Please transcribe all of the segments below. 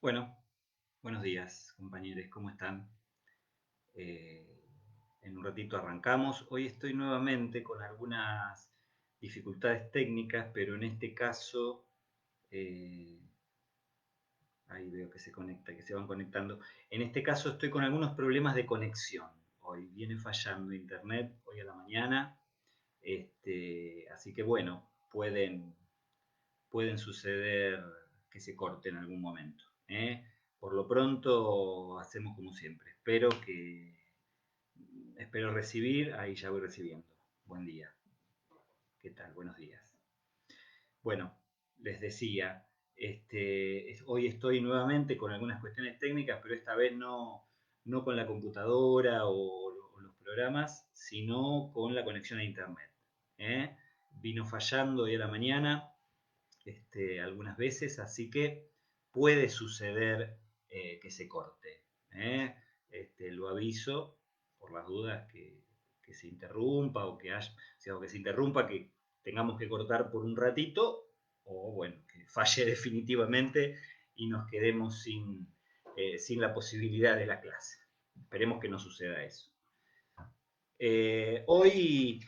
Bueno, buenos días, compañeros, ¿cómo están? Eh, en un ratito arrancamos. Hoy estoy nuevamente con algunas dificultades técnicas, pero en este caso, eh, ahí veo que se conecta, que se van conectando. En este caso estoy con algunos problemas de conexión. Hoy viene fallando internet, hoy a la mañana. Así que bueno, pueden suceder que se corte en algún momento. ¿Eh? Por lo pronto hacemos como siempre. Espero recibir, ahí ya voy recibiendo. Buen día. ¿Qué tal? Buenos días. Bueno, les decía, hoy estoy nuevamente con algunas cuestiones técnicas, pero esta vez no con la computadora o los programas, sino con la conexión a internet. ¿Eh? Vino fallando hoy a la mañana algunas veces, así que puede suceder que se corte. ¿Eh? Lo aviso por las dudas que se interrumpa o que se interrumpa, que tengamos que cortar por un ratito, o bueno, que falle definitivamente y nos quedemos sin la posibilidad de la clase. Esperemos que no suceda eso. Hoy,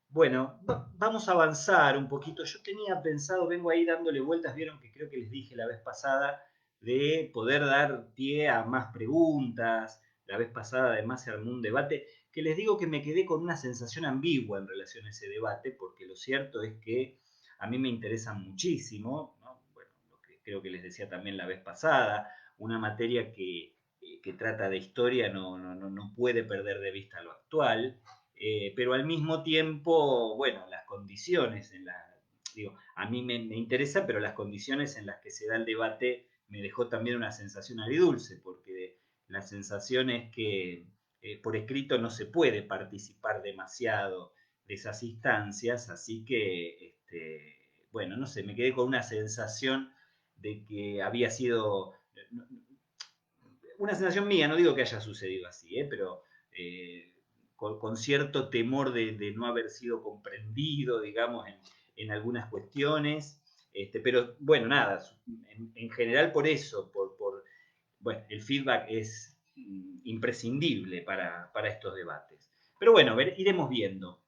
bueno, vamos a avanzar un poquito. Yo tenía pensado, vengo ahí dándole vueltas, vieron que creo que les dije la vez pasada, de poder dar pie a más preguntas. La vez pasada además se armó un debate que les digo que me quedé con una sensación ambigua en relación a ese debate, porque lo cierto es que a mí me interesa muchísimo, ¿no? Bueno, lo que creo que les decía también la vez pasada, una materia que trata de historia no puede perder de vista lo actual, pero al mismo tiempo, bueno, las condiciones digo, a mí me interesa, pero las condiciones en las que se da el debate me dejó también una sensación agridulce, porque la sensación es que por escrito no se puede participar demasiado de esas instancias, así que, bueno, no sé, me quedé con una sensación de que había sido una sensación mía, no digo que haya sucedido así, pero eh, con cierto temor de no haber sido comprendido, digamos, en algunas cuestiones. Pero bueno, nada, en general por eso, bueno, el feedback es imprescindible para estos debates. Pero bueno, iremos viendo.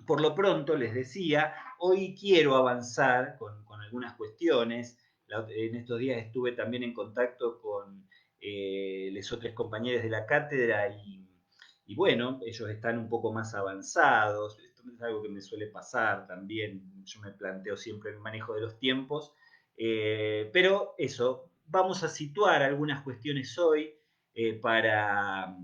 Por lo pronto, les decía, hoy quiero avanzar con algunas cuestiones. En estos días estuve también en contacto con los otros compañeros de la cátedra y bueno, ellos están un poco más avanzados. Esto es algo que me suele pasar también. Yo me planteo siempre el manejo de los tiempos. Pero eso, vamos a situar algunas cuestiones hoy para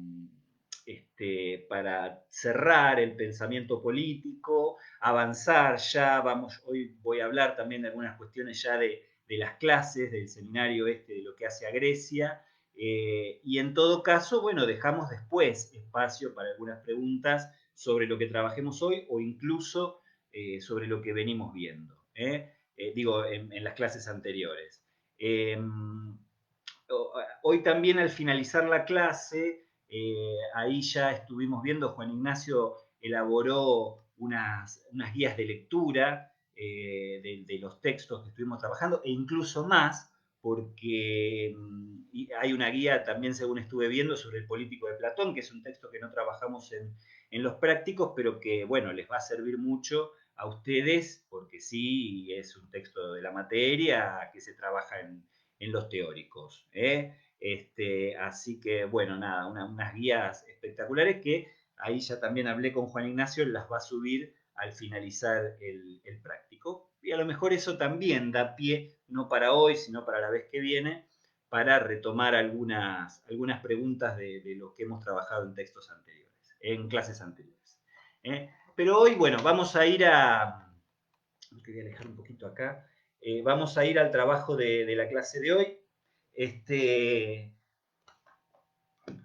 cerrar el pensamiento político, avanzar ya, hoy voy a hablar también de algunas cuestiones ya de las clases, del seminario de lo que hace a Grecia, y en todo caso, bueno, dejamos después espacio para algunas preguntas sobre lo que trabajemos hoy o incluso sobre lo que venimos viendo, digo, en las clases anteriores. Eh, Hoy también al finalizar la clase, ahí ya estuvimos viendo, Juan Ignacio elaboró unas guías de lectura de los textos que estuvimos trabajando e incluso más, porque hay una guía también, según estuve viendo, sobre el político de Platón, que es un texto que no trabajamos en los prácticos, pero que, bueno, les va a servir mucho a ustedes, porque sí, es un texto de la materia que se trabaja en los teóricos. Así que, bueno, nada, unas guías espectaculares que ahí ya también hablé con Juan Ignacio, las va a subir al finalizar el práctico. Y a lo mejor eso también da pie, no para hoy, sino para la vez que viene, para retomar algunas preguntas de lo que hemos trabajado en textos anteriores, en clases anteriores. Pero hoy, bueno, vamos a ir a... Voy a alejar un poquito acá. Vamos a ir al trabajo de la clase de hoy. Este,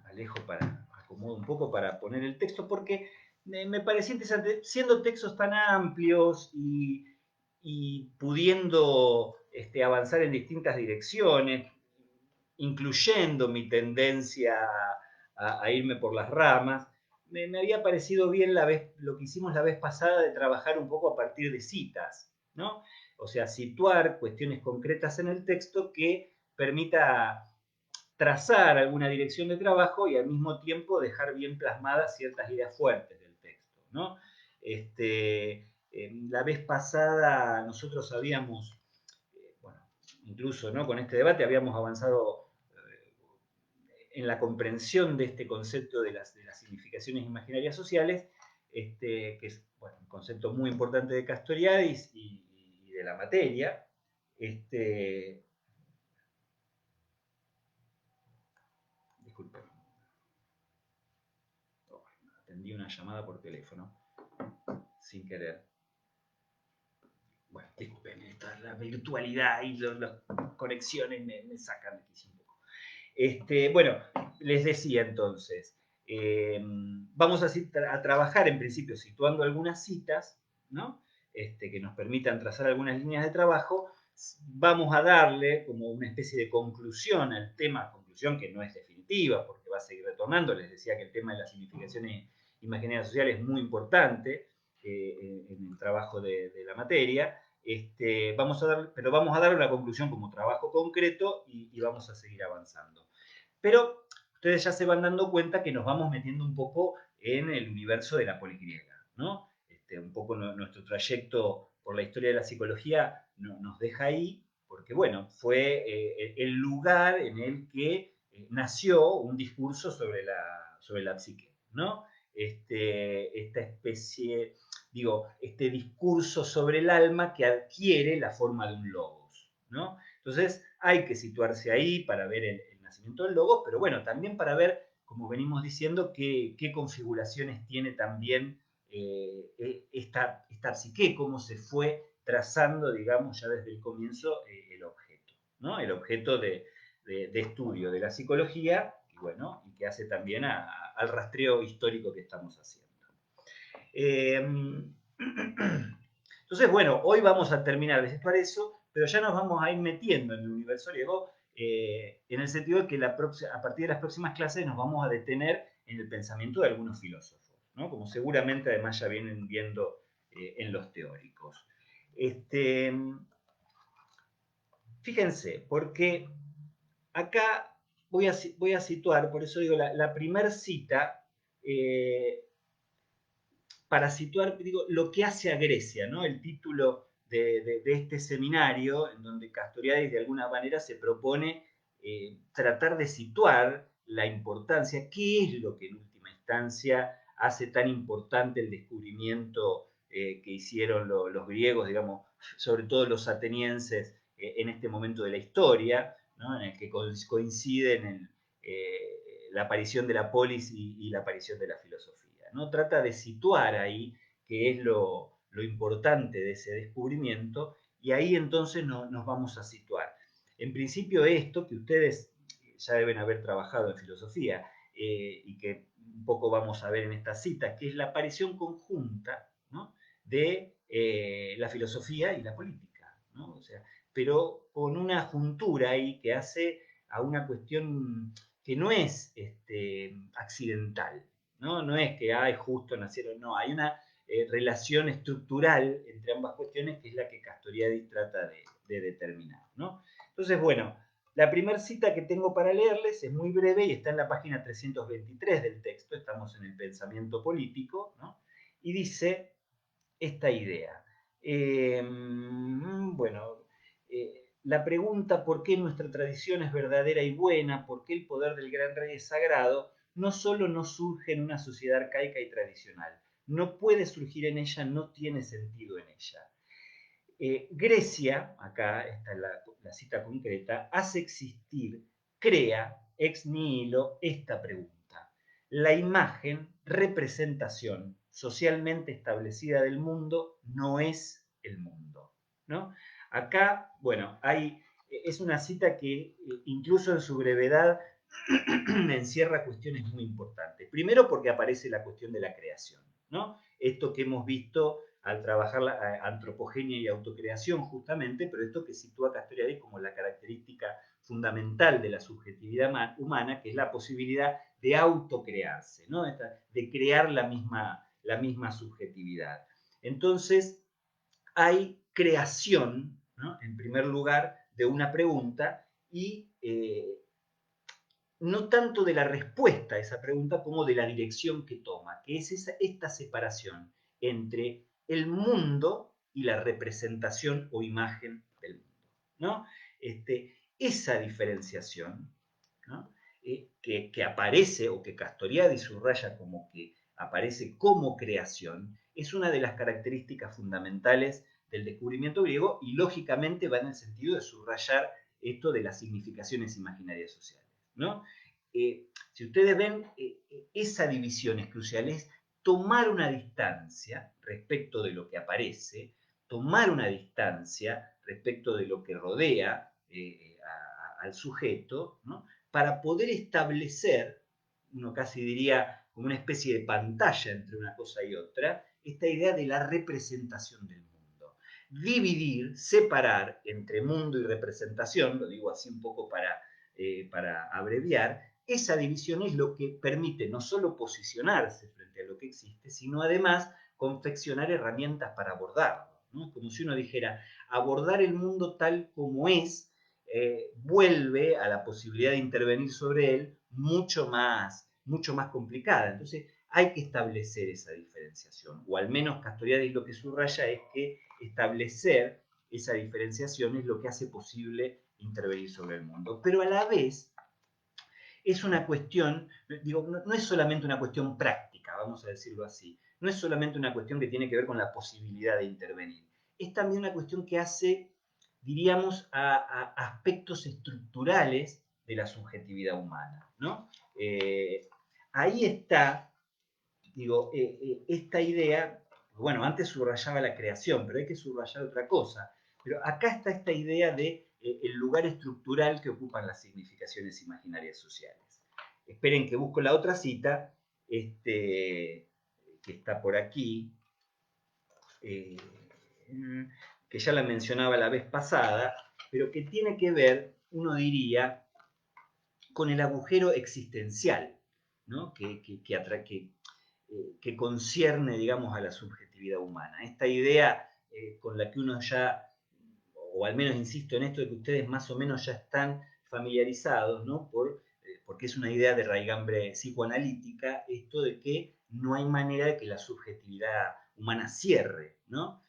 Alejo para acomodo un poco para poner el texto porque me parecía interesante, siendo textos tan amplios y pudiendo avanzar en distintas direcciones, incluyendo mi tendencia a irme por las ramas, me había parecido bien lo que hicimos la vez pasada de trabajar un poco a partir de citas, ¿no? O sea, situar cuestiones concretas en el texto que permita trazar alguna dirección de trabajo y al mismo tiempo dejar bien plasmadas ciertas ideas fuertes del texto, ¿no? La vez pasada nosotros habíamos, bueno, incluso, ¿no?, con este debate habíamos avanzado en la comprensión de este concepto de las significaciones imaginarias sociales, que es, bueno, un concepto muy importante de Castoriadis y de la materia. Disculpen, atendí una llamada por teléfono sin querer. Bueno, disculpen, la virtualidad y las conexiones me sacan de aquí un poco. Bueno, les decía entonces, vamos a trabajar en principio situando algunas citas, ¿no? Que nos permitan trazar algunas líneas de trabajo. Vamos a darle como una especie de conclusión al tema, conclusión que no es definitiva porque va a seguir retornando. Les decía que el tema de las significaciones imaginarias sociales es muy importante en el trabajo de la materia. Pero vamos a dar una conclusión como trabajo concreto y vamos a seguir avanzando. Pero ustedes ya se van dando cuenta que nos vamos metiendo un poco en el universo de la poligriega, ¿no? Un poco nuestro trayecto por la historia de la psicología nos deja ahí, porque bueno, fue el lugar en el que nació un discurso sobre la psique, ¿no? Esta especie, digo, este discurso sobre el alma que adquiere la forma de un logos, ¿no? Entonces hay que situarse ahí para ver el nacimiento del logos, pero bueno, también para ver, como venimos diciendo, qué configuraciones tiene también esta psique, cómo se fue trazando, digamos, ya desde el comienzo el objeto, ¿no? El objeto de estudio de la psicología, y bueno, y que hace también al rastreo histórico que estamos haciendo. Entonces, bueno, hoy vamos a terminar de situar eso, pero ya nos vamos a ir metiendo en el universo griego, en el sentido de que a partir de las próximas clases nos vamos a detener en el pensamiento de algunos filósofos, ¿no? Como seguramente además ya vienen viendo en los teóricos. Fíjense, porque acá voy a situar, por eso digo, la primer cita, para situar, digo, lo que hace a Grecia, ¿no? El título de este seminario, en donde Castoriadis de alguna manera se propone tratar de situar la importancia, qué es lo que en última instancia hace tan importante el descubrimiento que hicieron los griegos, digamos, sobre todo los atenienses, en este momento de la historia, ¿no? En el que coinciden la aparición de la polis y la aparición de la filosofía, ¿no? Trata de situar ahí qué es lo importante de ese descubrimiento y ahí entonces nos vamos a situar. En principio esto que ustedes ya deben haber trabajado en filosofía y que un poco vamos a ver en esta cita, que es la aparición conjunta, ¿no?, de la filosofía y la política, ¿no? O sea, pero con una juntura ahí que hace a una cuestión que no es accidental, ¿no? No es que justo nacieron, no, hay una relación estructural entre ambas cuestiones que es la que Castoriadis trata de determinar, ¿no? Entonces, bueno, la primera cita que tengo para leerles es muy breve y está en la página 323 del texto, estamos en el pensamiento político, ¿no? Y dice esta idea. Bueno, la pregunta por qué nuestra tradición es verdadera y buena, por qué el poder del gran rey es sagrado, no solo no surge en una sociedad arcaica y tradicional, no puede surgir en ella, no tiene sentido en ella. Grecia, acá está la cita concreta, hace existir, crea ex nihilo esta pregunta. La imagen, representación socialmente establecida del mundo no es el mundo, ¿no? Acá, bueno, es una cita que incluso en su brevedad encierra cuestiones muy importantes. Primero porque aparece la cuestión de la creación, ¿no? Esto que hemos visto al trabajar la antropogenia y autocreación justamente, pero esto que sitúa Castoriadis como la característica fundamental de la subjetividad humana, que es la posibilidad de autocrearse, ¿no? De crear la misma subjetividad. Entonces, hay creación, ¿no?, en primer lugar, de una pregunta y no tanto de la respuesta a esa pregunta como de la dirección que toma, que es esta separación entre el mundo y la representación o imagen del mundo, ¿no? Esa diferenciación, ¿no? Que aparece o que Castoriadis subraya como que aparece como creación, es una de las características fundamentales del descubrimiento griego y lógicamente va en el sentido de subrayar esto de las significaciones imaginarias sociales, ¿no? Si ustedes ven, esa división es crucial, es tomar una distancia respecto de lo que aparece, tomar una distancia respecto de lo que rodea al sujeto, ¿no? Para poder establecer, uno casi diría como una especie de pantalla entre una cosa y otra, esta idea de la representación del mundo. Dividir, separar entre mundo y representación, lo digo así un poco para abreviar, esa división es lo que permite no solo posicionarse frente a lo que existe, sino además confeccionar herramientas para abordarlo, ¿no? Como si uno dijera, abordar el mundo tal como es, vuelve a la posibilidad de intervenir sobre él mucho más complicada. Entonces hay que establecer esa diferenciación, o al menos Castoriadis lo que subraya es que establecer esa diferenciación es lo que hace posible intervenir sobre el mundo. Pero a la vez es una cuestión, digo, no es solamente una cuestión práctica, vamos a decirlo así, no es solamente una cuestión que tiene que ver con la posibilidad de intervenir, es también una cuestión que hace, diríamos, a aspectos estructurales de la subjetividad humana, ¿no? Ahí está, digo, esta idea, bueno, antes subrayaba la creación, pero hay que subrayar otra cosa, pero acá está esta idea de el lugar estructural que ocupan las significaciones imaginarias sociales. Esperen que busco la otra cita, que está por aquí, eh, que ya la mencionaba la vez pasada, pero que tiene que ver, uno diría, con el agujero existencial, ¿no? Que concierne, digamos, a la subjetividad humana. Esta idea con la que uno ya, o al menos insisto en esto de que ustedes más o menos ya están familiarizados, ¿no? Porque es una idea de raigambre psicoanalítica, esto de que no hay manera de que la subjetividad humana cierre, ¿no?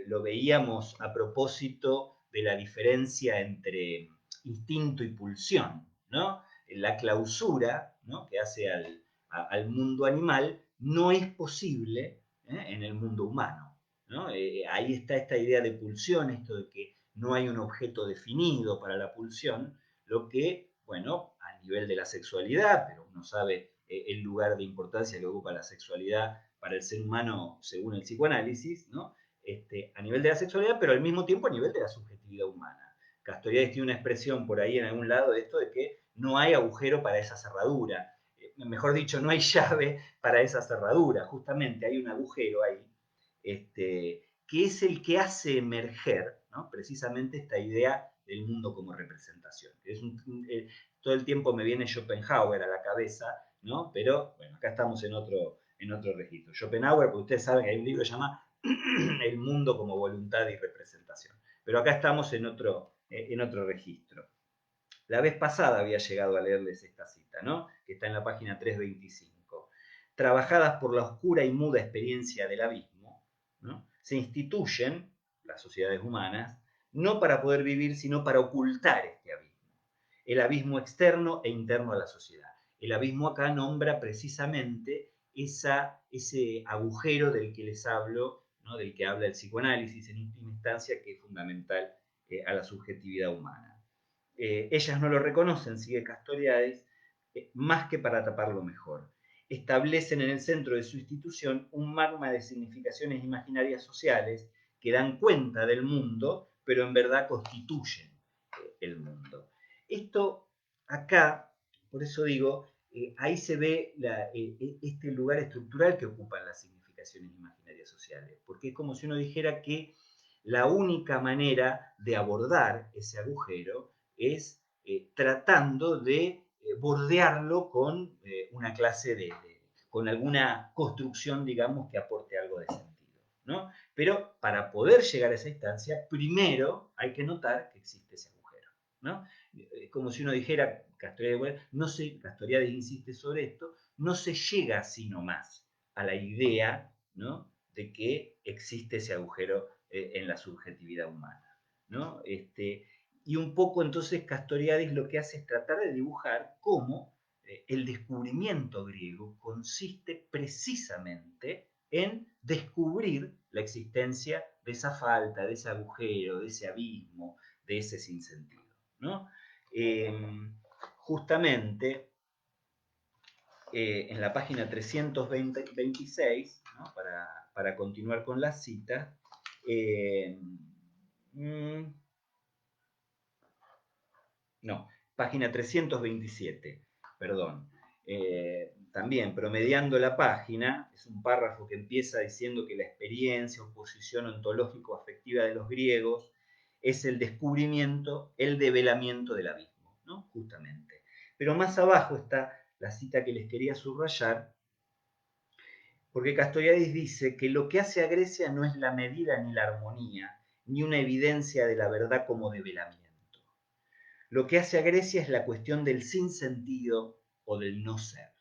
Lo veíamos a propósito de la diferencia entre instinto y pulsión, ¿no? La clausura, ¿no? Que hace al mundo animal no es posible en el mundo humano, ¿no? Ahí está esta idea de pulsión, esto de que no hay un objeto definido para la pulsión, lo que, bueno, a nivel de la sexualidad, pero uno sabe el lugar de importancia que ocupa la sexualidad para el ser humano según el psicoanálisis, ¿no? A nivel de la sexualidad, pero al mismo tiempo a nivel de la subjetividad humana. Castoriadis tiene una expresión por ahí en algún lado de esto de que no hay agujero para esa cerradura. Mejor dicho, no hay llave para esa cerradura. Justamente hay un agujero ahí, que es el que hace emerger, ¿no? Precisamente esta idea del mundo como representación. Todo el tiempo me viene Schopenhauer a la cabeza, ¿no? Pero bueno, acá estamos en otro registro. Schopenhauer, porque ustedes saben que hay un libro que se llama El mundo como voluntad y representación. Pero acá estamos en otro registro. La vez pasada había llegado a leerles esta cita, ¿no? Que está en la página 325. Trabajadas por la oscura y muda experiencia del abismo, ¿no? Se instituyen las sociedades humanas no para poder vivir, sino para ocultar este abismo. El abismo externo e interno a la sociedad. El abismo acá nombra precisamente ese agujero del que les hablo, ¿no? Del que habla el psicoanálisis en última instancia, que es fundamental a la subjetividad humana. Ellas no lo reconocen, sigue Castoriadis, más que para taparlo mejor. Establecen en el centro de su institución un magma de significaciones imaginarias sociales que dan cuenta del mundo, pero en verdad constituyen el mundo. Esto acá, por eso digo, ahí se ve este lugar estructural que ocupan las significaciones imaginarias sociales, porque es como si uno dijera que la única manera de abordar ese agujero es tratando de bordearlo con una clase con alguna construcción, digamos, que aporte algo de sentido, ¿no? Pero para poder llegar a esa instancia, primero hay que notar que existe ese agujero, ¿no? Como si uno dijera, Castoriadis insiste sobre esto, no se llega así nomás a la idea, ¿no?, de que existe ese agujero en la subjetividad humana, ¿no? Y un poco entonces Castoriadis lo que hace es tratar de dibujar cómo el descubrimiento griego consiste precisamente en descubrir la existencia de esa falta, de ese agujero, de ese abismo, de ese sinsentido, ¿no? Justamente en la página 326, ¿no?, para continuar con la cita, no, página 327, perdón. También promediando la página, es un párrafo que empieza diciendo que la experiencia o posición ontológico-afectiva de los griegos es el descubrimiento, el develamiento del abismo, ¿no?, justamente. Pero más abajo está la cita que les quería subrayar, porque Castoriadis dice que lo que hace a Grecia no es la medida ni la armonía, ni una evidencia de la verdad como develamiento. Lo que hace a Grecia es la cuestión del sinsentido o del no ser,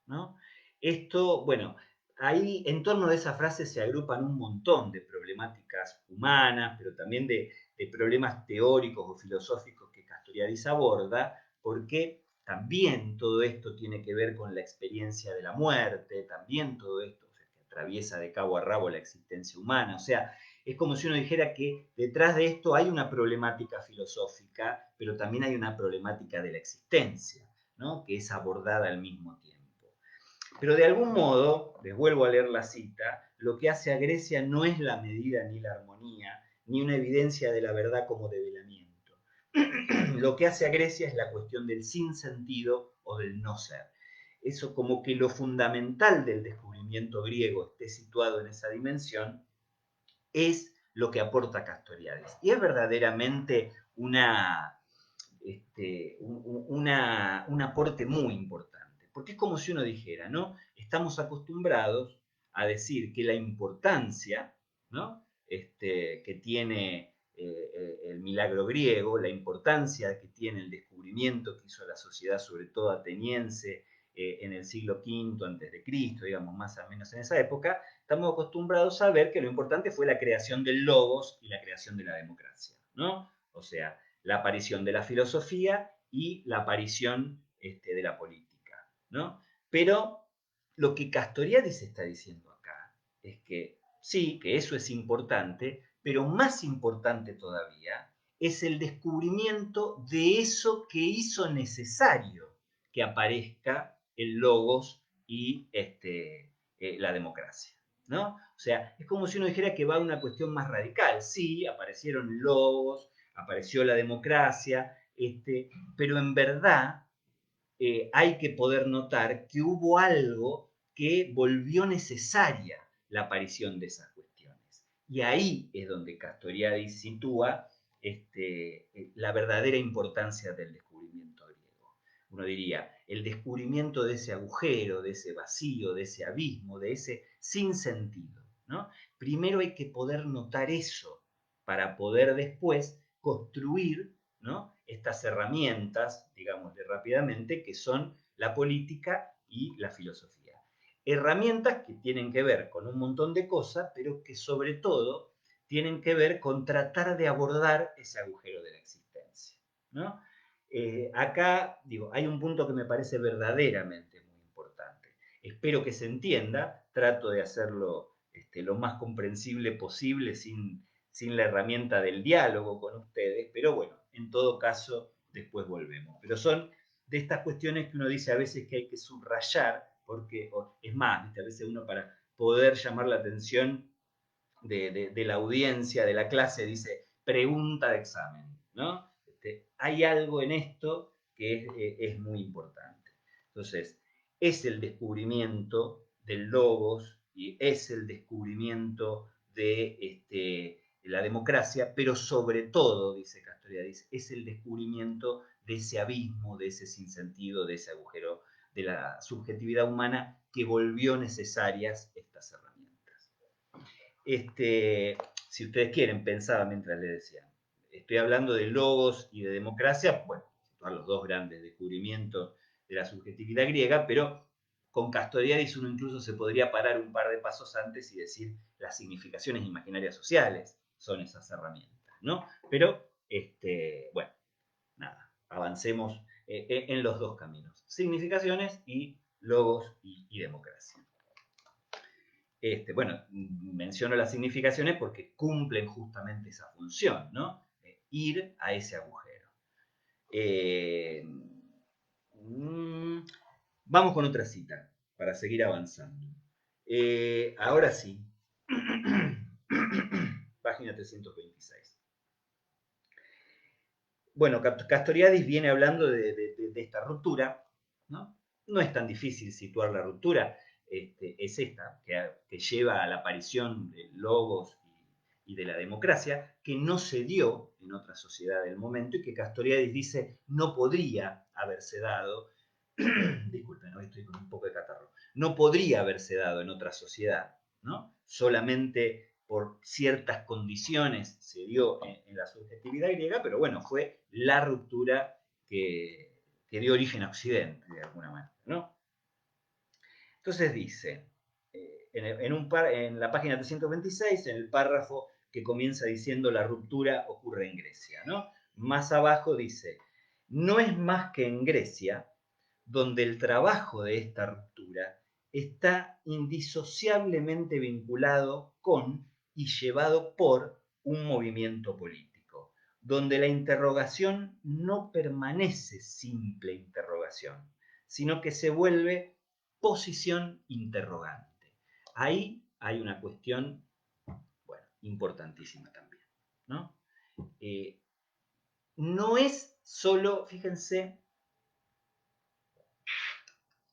¿no? Esto, bueno, ahí en torno de esa frase se agrupan un montón de problemáticas humanas, pero también de problemas teóricos o filosóficos que Castoriadis aborda, porque también todo esto tiene que ver con la experiencia de la muerte, también todo esto, o sea, que atraviesa de cabo a rabo la existencia humana, o sea, es como si uno dijera que detrás de esto hay una problemática filosófica, pero también hay una problemática de la existencia, ¿no?, que es abordada al mismo tiempo. Pero de algún modo, les vuelvo a leer la cita, lo que hace a Grecia no es la medida ni la armonía, ni una evidencia de la verdad como develamiento. Lo que hace a Grecia es la cuestión del sinsentido o del no ser. Eso, como que lo fundamental del descubrimiento griego esté situado en esa dimensión, es lo que aporta Castoriadis. Y es verdaderamente un aporte muy importante, porque es como si uno dijera, ¿no? Estamos acostumbrados a decir que la importancia, ¿no?, que tiene el milagro griego, la importancia que tiene el descubrimiento que hizo la sociedad, sobre todo ateniense, en el siglo V antes de Cristo, digamos, más o menos en esa época, estamos acostumbrados a ver que lo importante fue la creación del logos y la creación de la democracia, ¿no? O sea, la aparición de la filosofía y la aparición de la política, ¿no? Pero lo que Castoriadis está diciendo acá es que sí, que eso es importante, pero más importante todavía es el descubrimiento de eso que hizo necesario que aparezca el logos y la democracia, ¿no? O sea, es como si uno dijera que va a una cuestión más radical. Sí, aparecieron logos, apareció la democracia, pero en verdad hay que poder notar que hubo algo que volvió necesaria la aparición de esas cuestiones. Y ahí es donde Castoriadis sitúa la verdadera importancia del descubrimiento griego. Uno diría, el descubrimiento de ese agujero, de ese vacío, de ese abismo, de ese sinsentido, ¿no? Primero hay que poder notar eso para poder después construir, ¿no?, estas herramientas, digámosle rápidamente, que son la política y la filosofía. Herramientas que tienen que ver con un montón de cosas, pero que sobre todo tienen que ver con tratar de abordar ese agujero de la existencia, ¿no? Acá, digo, hay un punto que me parece verdaderamente muy importante. Espero que se entienda, trato de hacerlo lo más comprensible posible sin la herramienta del diálogo con ustedes, pero bueno, en todo caso, después volvemos. Pero son de estas cuestiones que uno dice a veces que hay que subrayar, porque es más, ¿viste? A veces uno, para poder llamar la atención de la audiencia, de la clase, dice pregunta de examen, ¿no? Hay algo en esto que es muy importante. Entonces, es el descubrimiento del logos y es el descubrimiento de la democracia, pero sobre todo, dice Castoriadis, es el descubrimiento de ese abismo, de ese sinsentido, de ese agujero de la subjetividad humana que volvió necesarias estas herramientas. Si ustedes quieren, pensaba mientras les decía, estoy hablando de logos y de democracia, bueno, los dos grandes descubrimientos de la subjetividad griega, pero con Castoriadis uno incluso se podría parar un par de pasos antes y decir las significaciones imaginarias sociales son esas herramientas, ¿no? Pero, bueno, nada, avancemos en los dos caminos, significaciones y logos y democracia. Bueno, menciono las significaciones porque cumplen justamente esa función, ¿no? Ir a ese agujero. Vamos con otra cita para seguir avanzando. Ahora sí, página 326. Bueno, Castoriadis viene hablando de esta ruptura, ¿no? No es tan difícil situar la ruptura, es esta, que lleva a la aparición de logos y de la democracia, que no se dio en otra sociedad del momento y que Castoriadis dice no podría haberse dado, disculpen, hoy estoy con un poco de catarro, no podría haberse dado en otra sociedad, ¿no? Solamente por ciertas condiciones se dio en la subjetividad griega, pero bueno, fue la ruptura que dio origen a Occidente, de alguna manera, ¿no? Entonces dice, en la página 326, en el párrafo que comienza diciendo la ruptura ocurre en Grecia, ¿no? Más abajo dice, no es más que en Grecia, donde el trabajo de esta ruptura está indisociablemente vinculado con y llevado por un movimiento político, donde la interrogación no permanece simple interrogación, sino que se vuelve posición interrogante. Ahí hay una cuestión, bueno, importantísima también, ¿no? No es solo, fíjense,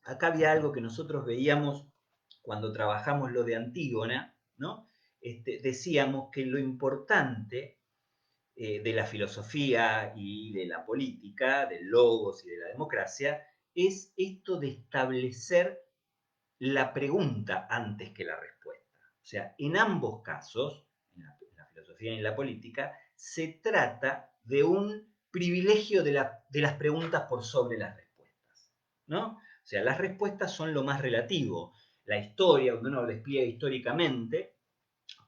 acá había algo que nosotros veíamos cuando trabajamos lo de Antígona, ¿no? Decíamos que lo importante de la filosofía y de la política, del logos y de la democracia, es esto de establecer la pregunta antes que la respuesta. O sea, en ambos casos, en la filosofía y en la política, se trata de un privilegio de las preguntas por sobre las respuestas, ¿no? O sea, las respuestas son lo más relativo. La historia, cuando uno despliega históricamente,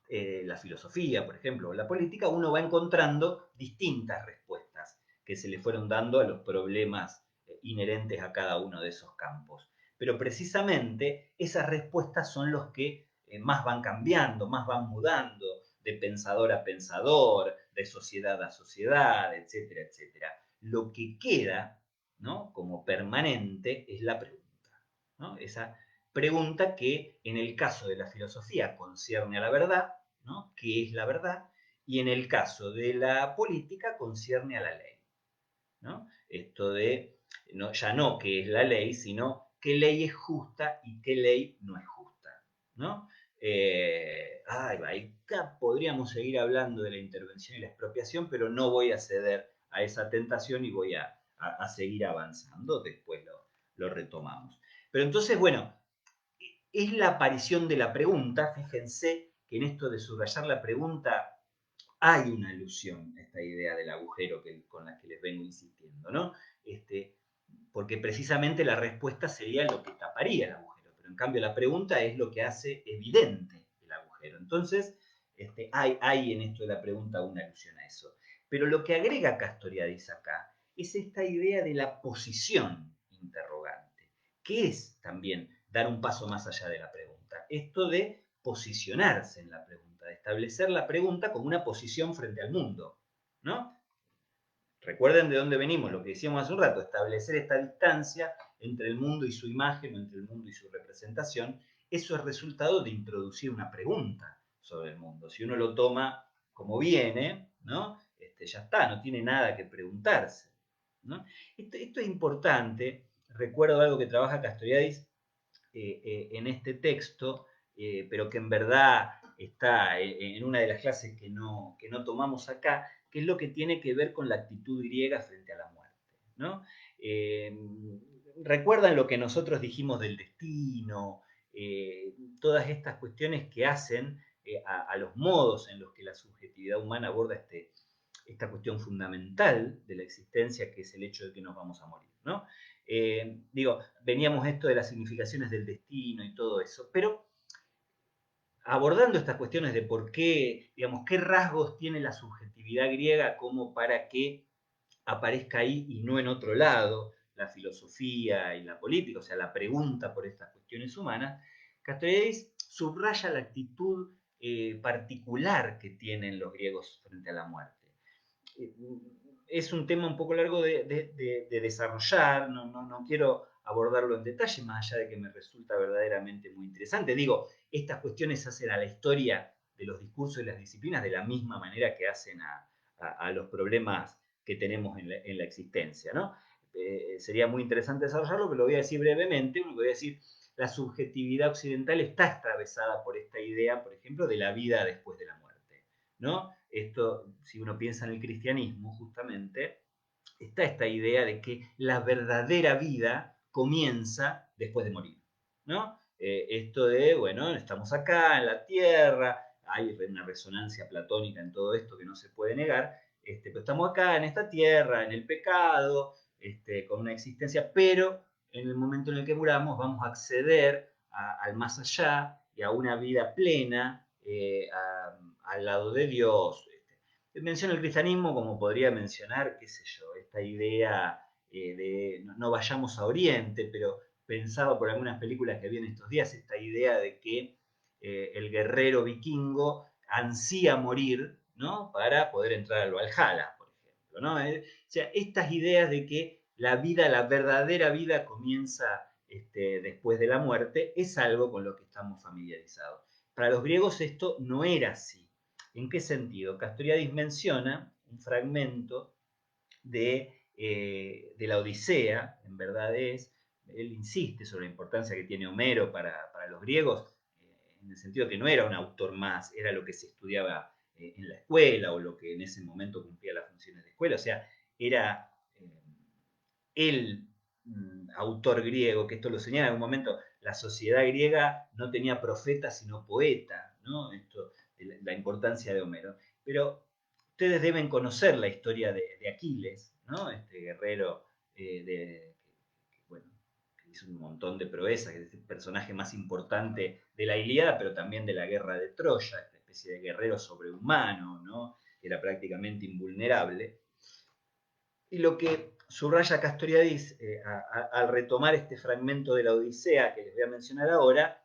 la filosofía, por ejemplo, o la política, uno va encontrando distintas respuestas que se le fueron dando a los problemas inherentes a cada uno de esos campos. Pero precisamente esas respuestas son los que más van cambiando, más van mudando, de pensador a pensador, de sociedad a sociedad, etcétera, etcétera. Lo que queda, ¿no?, como permanente es la pregunta, ¿no? Esa pregunta que en el caso de la filosofía concierne a la verdad, ¿no?, ¿qué es la verdad? Y en el caso de la política concierne a la ley, ¿no? Esto de, ya no qué es la ley, sino qué ley es justa y qué ley no es justa, ¿no? Acá podríamos seguir hablando de la intervención y la expropiación, pero no voy a ceder a esa tentación y voy a seguir avanzando, después lo retomamos. Pero entonces, bueno, es la aparición de la pregunta, fíjense que en esto de subrayar la pregunta hay una alusión a esta idea del agujero con la que les vengo insistiendo, ¿no? Porque precisamente la respuesta sería lo que taparía el agujero, pero en cambio la pregunta es lo que hace evidente el agujero. Entonces, hay en esto de la pregunta una alusión a eso. Pero lo que agrega Castoriadis acá es esta idea de la posición interrogante, que es también dar un paso más allá de la pregunta. Esto de posicionarse en la pregunta, de establecer la pregunta como una posición frente al mundo, ¿no? Recuerden de dónde venimos, lo que decíamos hace un rato, establecer esta distancia entre el mundo y su imagen, o entre el mundo y su representación, eso es resultado de introducir una pregunta sobre el mundo. Si uno lo toma como viene, ¿no? Ya está, no tiene nada que preguntarse, ¿no? Esto es importante, recuerdo algo que trabaja Castoriadis en este texto, pero que en verdad está en una de las clases que no tomamos acá, que es lo que tiene que ver con la actitud griega frente a la muerte, ¿no? ¿Recuerdan lo que nosotros dijimos del destino? Todas estas cuestiones que hacen a los modos en los que la subjetividad humana aborda esta cuestión fundamental de la existencia, que es el hecho de que nos vamos a morir, ¿no? Veníamos esto de las significaciones del destino y todo eso, pero abordando estas cuestiones de por qué, digamos, qué rasgos tiene la subjetividad griega como para que aparezca ahí y no en otro lado, la filosofía y la política, o sea, la pregunta por estas cuestiones humanas, Castoriadis subraya la actitud particular que tienen los griegos frente a la muerte. Es un tema un poco largo de desarrollar, no quiero abordarlo en detalle, más allá de que me resulta verdaderamente muy interesante. Digo, estas cuestiones hacen a la historia de los discursos y las disciplinas de la misma manera que hacen a los problemas que tenemos en la existencia, ¿no? Sería muy interesante desarrollarlo, pero lo voy a decir brevemente. Voy a decir, la subjetividad occidental está atravesada por esta idea, por ejemplo, de la vida después de la muerte, ¿no? Esto, si uno piensa en el cristianismo, justamente, está esta idea de que la verdadera vida comienza después de morir, ¿no? Esto de, bueno, estamos acá en la tierra, hay una resonancia platónica en todo esto que no se puede negar, pero estamos acá en esta tierra, en el pecado, con una existencia, pero en el momento en el que muramos vamos a acceder al más allá y a una vida plena al lado de Dios. Menciono el cristianismo como podría mencionar, qué sé yo, esta idea de no vayamos a Oriente, pero pensaba por algunas películas que vi en estos días, esta idea de que el guerrero vikingo ansía morir, ¿no? Para poder entrar al Valhalla, por ejemplo, ¿no? O sea, estas ideas de que la vida, la verdadera vida comienza después de la muerte, es algo con lo que estamos familiarizados. Para los griegos esto no era así. ¿En qué sentido? Castoriadis menciona un fragmento de la Odisea, en verdad él insiste sobre la importancia que tiene Homero para los griegos, en el sentido que no era un autor más, era lo que se estudiaba en la escuela o lo que en ese momento cumplía las funciones de escuela, o sea, era el autor griego, que esto lo señala en algún momento, la sociedad griega no tenía profeta sino poeta, ¿no? Esto, la importancia de Homero. Pero ustedes deben conocer la historia de Aquiles, ¿no? Este guerrero bueno, que hizo un montón de proezas, que es el personaje más importante de la Ilíada, pero también de la guerra de Troya, esta especie de guerrero sobrehumano, ¿no? Era prácticamente invulnerable. Y lo que subraya Castoriadis al retomar este fragmento de la Odisea que les voy a mencionar ahora,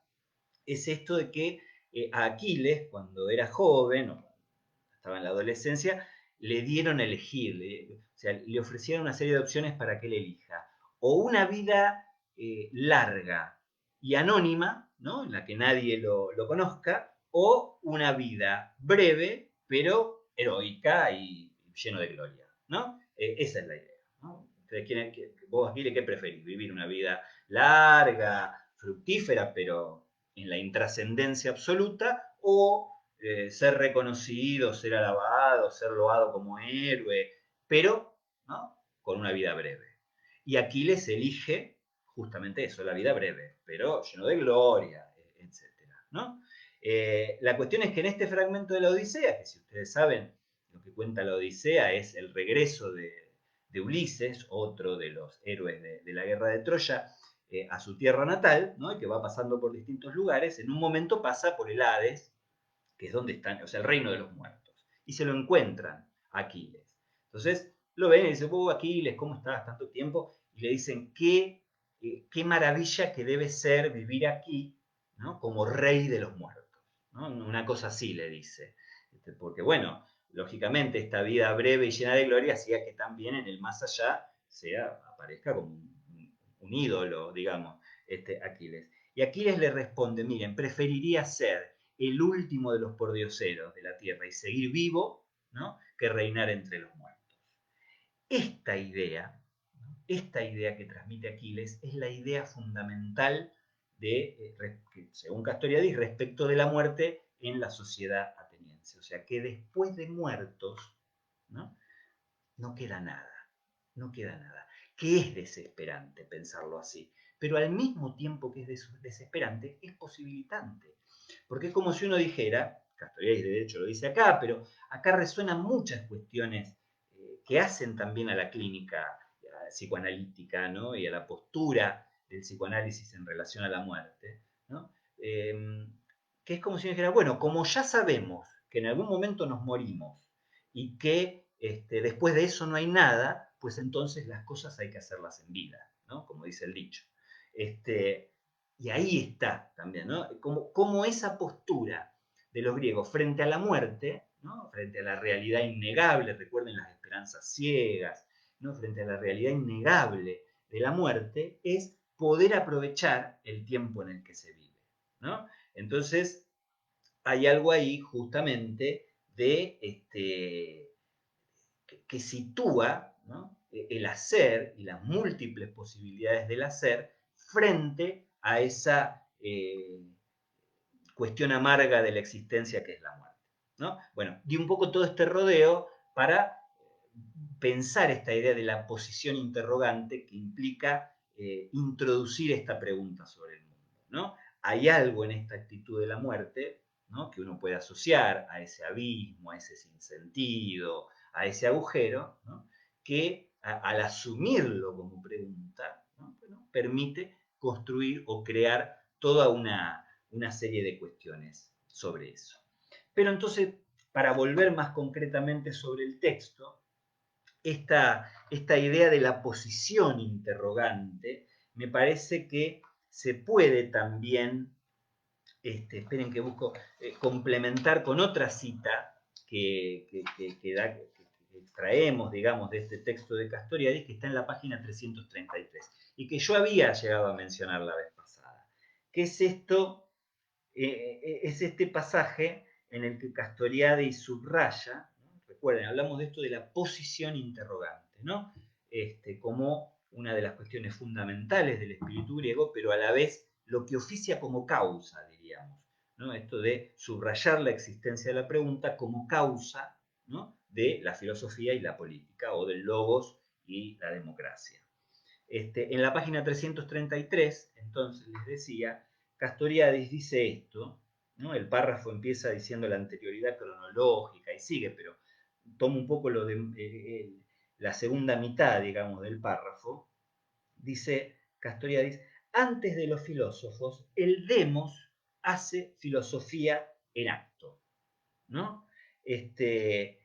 es esto de que a Aquiles, cuando era joven, o estaba en la adolescencia, le dieron a elegir, o sea, le ofrecieron una serie de opciones para que él elija. O una vida larga y anónima, ¿no? En la que nadie lo conozca, o una vida breve, pero heroica y lleno de gloria, ¿no? Esa es la idea, ¿no? Entonces, vos, Aquiles, ¿qué preferís? ¿Vivir una vida larga, fructífera, pero en la intrascendencia absoluta, o ser reconocido, ser alabado, ser loado como héroe, pero ¿no? Con una vida breve? Y Aquiles elige justamente eso, la vida breve, pero lleno de gloria, etc. ¿no? La cuestión es que en este fragmento de la Odisea, que si ustedes saben, lo que cuenta la Odisea es el regreso de Ulises, otro de los héroes de la guerra de Troya, a su tierra natal, ¿no? Y que va pasando por distintos lugares, en un momento pasa por el Hades, que es donde están, o sea, el reino de los muertos, y se lo encuentran a Aquiles. Entonces lo ven y dicen, Aquiles, ¿cómo estás tanto tiempo? Y le dicen, qué maravilla que debe ser vivir aquí, ¿no? Como rey de los muertos, ¿no? Una cosa así le dice, porque bueno, lógicamente esta vida breve y llena de gloria hacía que también en el más allá aparezca como un ídolo, digamos, Aquiles. Y Aquiles le responde, miren, preferiría ser el último de los pordioseros de la tierra y seguir vivo, ¿no? Que reinar entre los muertos. Esta idea, ¿no? Esta idea que transmite Aquiles es la idea fundamental según Castoriadis, respecto de la muerte en la sociedad ateniense. O sea, que después de muertos, ¿no? No queda nada, no queda nada. Que es desesperante pensarlo así, pero al mismo tiempo que es desesperante, es posibilitante. Porque es como si uno dijera, Castoriadis de hecho lo dice acá, pero acá resuenan muchas cuestiones que hacen también a la clínica psicoanalítica, ¿no? Y a la postura del psicoanálisis en relación a la muerte, ¿no? Que es como si dijera, bueno, como ya sabemos que en algún momento nos morimos y que después de eso no hay nada, pues entonces las cosas hay que hacerlas en vida, ¿no? Como dice el dicho. Y ahí está también, ¿no? Como esa postura de los griegos frente a la muerte, ¿no? Frente a la realidad innegable, recuerden las esperanzas ciegas, ¿no? Frente a la realidad innegable de la muerte, es poder aprovechar el tiempo en el que se vive, ¿no? Entonces, hay algo ahí justamente de que sitúa, ¿no? El hacer y las múltiples posibilidades del hacer frente a esa cuestión amarga de la existencia que es la muerte, ¿no? Bueno, di un poco todo este rodeo para pensar esta idea de la posición interrogante que implica introducir esta pregunta sobre el mundo, ¿no? Hay algo en esta actitud de la muerte, ¿no? Que uno puede asociar a ese abismo, a ese sinsentido, a ese agujero, ¿no? Que al asumirlo como pregunta, ¿no? Bueno, permite construir o crear toda una serie de cuestiones sobre eso. Pero entonces, para volver más concretamente sobre el texto, esta idea de la posición interrogante me parece que se puede también, esperen que busco, complementar con otra cita que extraemos, digamos, de este texto de Castoriadis, que está en la página 333, y que yo había llegado a mencionar la vez pasada, que es esto, es este pasaje en el que Castoriadis subraya, ¿no? Recuerden, hablamos de esto de la posición interrogante, ¿no? Como una de las cuestiones fundamentales del espíritu griego, pero a la vez lo que oficia como causa, diríamos, ¿no? Esto de subrayar la existencia de la pregunta como causa, ¿no? De la filosofía y la política, o del logos y la democracia. En la página 333, entonces les decía, Castoriadis dice esto, ¿no? El párrafo empieza diciendo la anterioridad cronológica y sigue, pero toma un poco lo de la segunda mitad, digamos, del párrafo. Dice Castoriadis, antes de los filósofos, el demos hace filosofía en acto, ¿no? Que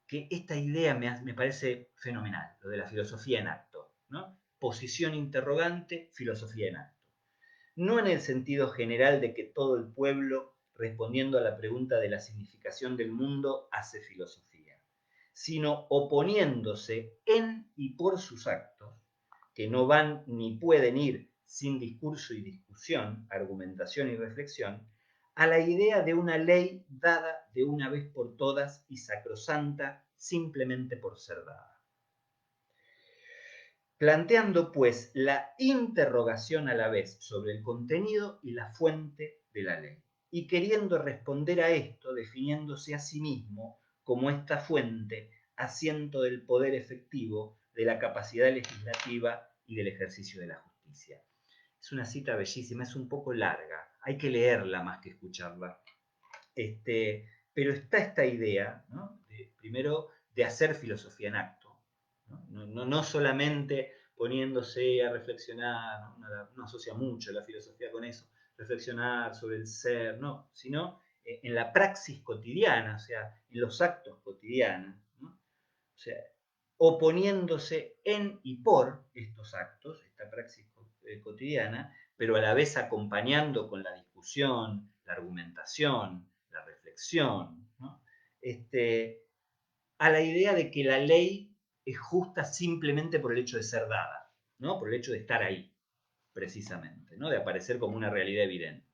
esta idea me parece fenomenal, lo de la filosofía en acto, ¿no? Posición interrogante, filosofía en acto. No en el sentido general de que todo el pueblo, respondiendo a la pregunta de la significación del mundo, hace filosofía, sino oponiéndose en y por sus actos, que no van ni pueden ir sin discurso y discusión, argumentación y reflexión, a la idea de una ley dada de una vez por todas y sacrosanta simplemente por ser dada. Planteando pues la interrogación a la vez sobre el contenido y la fuente de la ley, y queriendo responder a esto definiéndose a sí mismo como esta fuente, asiento del poder efectivo, de la capacidad legislativa y del ejercicio de la justicia. Es una cita bellísima, es un poco larga, hay que leerla más que escucharla. Pero está esta idea, ¿no? Primero, de hacer filosofía en acto, no solamente poniéndose a reflexionar, no asocia mucho la filosofía con eso, reflexionar sobre el ser, no, sino en la praxis cotidiana, o sea, en los actos cotidianos, ¿no? O sea, oponiéndose en y por estos actos, esta praxis cotidiana, pero a la vez acompañando con la discusión, la argumentación, la reflexión, ¿no? A la idea de que la ley es justa simplemente por el hecho de ser dada, ¿no? Por el hecho de estar ahí, precisamente, ¿no? De aparecer como una realidad evidente.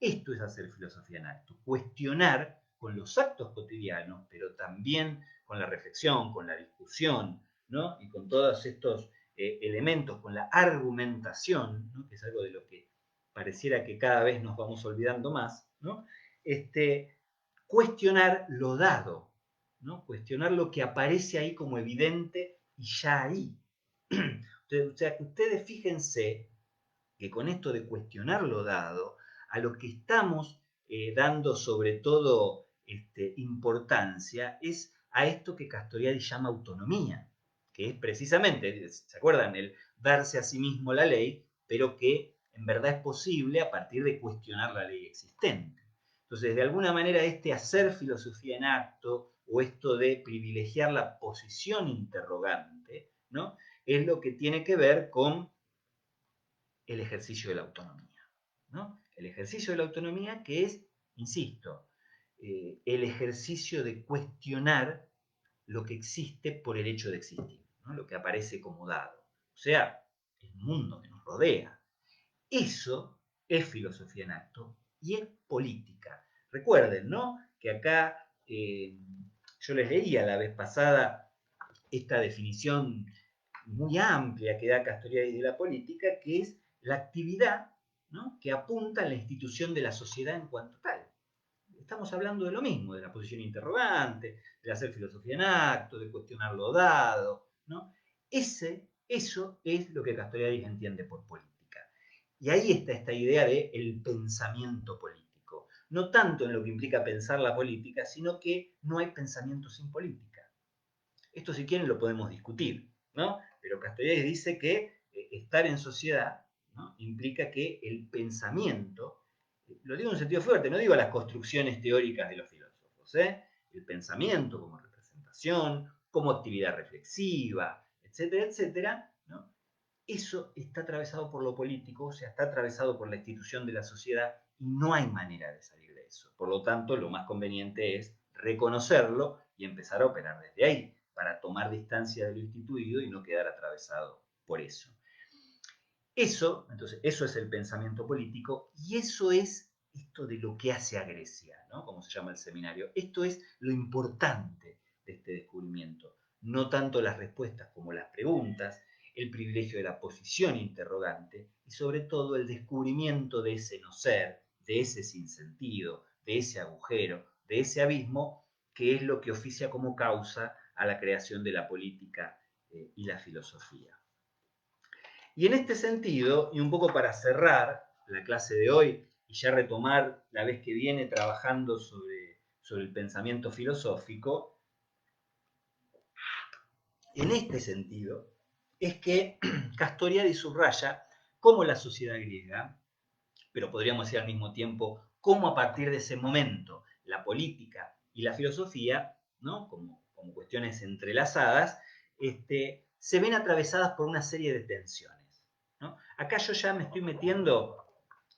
Esto es hacer filosofía en acto, cuestionar con los actos cotidianos, pero también con la reflexión, con la discusión, ¿no? Y con todos estos elementos, con la argumentación, ¿no? Que es algo de lo que pareciera que cada vez nos vamos olvidando más, ¿no? Cuestionar lo dado, ¿no? Cuestionar lo que aparece ahí como evidente y ya ahí. O sea, que ustedes fíjense que con esto de cuestionar lo dado, a lo que estamos dando sobre todo importancia es a esto que Castoriadis llama autonomía, que es precisamente, ¿se acuerdan? El darse a sí mismo la ley, pero que en verdad es posible a partir de cuestionar la ley existente. Entonces, de alguna manera, hacer filosofía en acto o esto de privilegiar la posición interrogante, ¿no? Es lo que tiene que ver con el ejercicio de la autonomía, ¿no? El ejercicio de la autonomía que es, insisto, el ejercicio de cuestionar lo que existe por el hecho de existir, ¿no? Lo que aparece como dado, o sea, el mundo que nos rodea. Eso es filosofía en acto y es política. Recuerden, ¿no? Que acá yo les leía la vez pasada esta definición muy amplia que da Castoriadis de la política, que es la actividad, ¿no?, que apunta a la institución de la sociedad en cuanto tal. Estamos hablando de lo mismo, de la posición interrogante, de hacer filosofía en acto, de cuestionar lo dado, ¿no? Eso es lo que Castoriadis entiende por política. Y ahí está esta idea de el pensamiento político. No tanto en lo que implica pensar la política, sino que no hay pensamiento sin política. Esto, si quieren, lo podemos discutir, ¿no? Pero Castoriadis dice que estar en sociedad, ¿no?, implica que el pensamiento, lo digo en sentido fuerte, no digo las construcciones teóricas de los filósofos, el pensamiento como representación, como actividad reflexiva, etcétera, etcétera, ¿no?, eso está atravesado por lo político, o sea, está atravesado por la institución de la sociedad y no hay manera de salir de eso. Por lo tanto, lo más conveniente es reconocerlo y empezar a operar desde ahí, para tomar distancia de lo instituido y no quedar atravesado por eso. Entonces, eso es el pensamiento político y eso es esto de lo que hace a Grecia, ¿no?, como se llama el seminario. Esto es lo importante de este descubrimiento. No tanto las respuestas como las preguntas, el privilegio de la posición interrogante y sobre todo el descubrimiento de ese no ser, de ese sinsentido, de ese agujero, de ese abismo, que es lo que oficia como causa a la creación de la política y la filosofía. Y en este sentido, y un poco para cerrar la clase de hoy y ya retomar la vez que viene trabajando sobre el pensamiento filosófico, en este sentido es que Castoriadis subraya cómo la sociedad griega, pero podríamos decir al mismo tiempo cómo a partir de ese momento la política y la filosofía, ¿no?, como cuestiones entrelazadas, se ven atravesadas por una serie de tensiones, ¿no? Acá yo ya me estoy metiendo,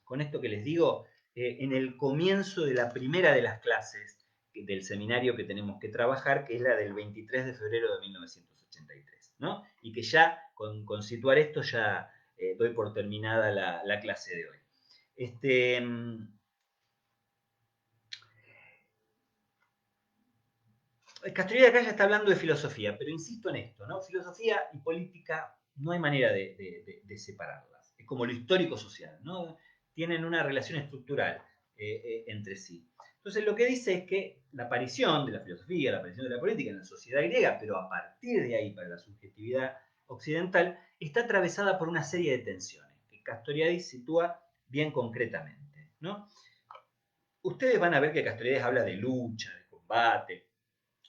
con esto que les digo, en el comienzo de la primera de las clases del seminario que tenemos que trabajar, que es la del 23 de febrero de 1983, ¿no? Y que ya, con situar esto, ya doy por terminada la clase de hoy. Castoriadis acá ya está hablando de filosofía, pero insisto en esto, ¿no? Filosofía y política no hay manera de separarlas. Es como lo histórico-social, ¿no? Tienen una relación estructural entre sí. Entonces lo que dice es que la aparición de la filosofía, la aparición de la política en la sociedad griega, pero a partir de ahí para la subjetividad occidental, está atravesada por una serie de tensiones que Castoriadis sitúa bien concretamente, ¿no? Ustedes van a ver que Castoriadis habla de lucha, de combate.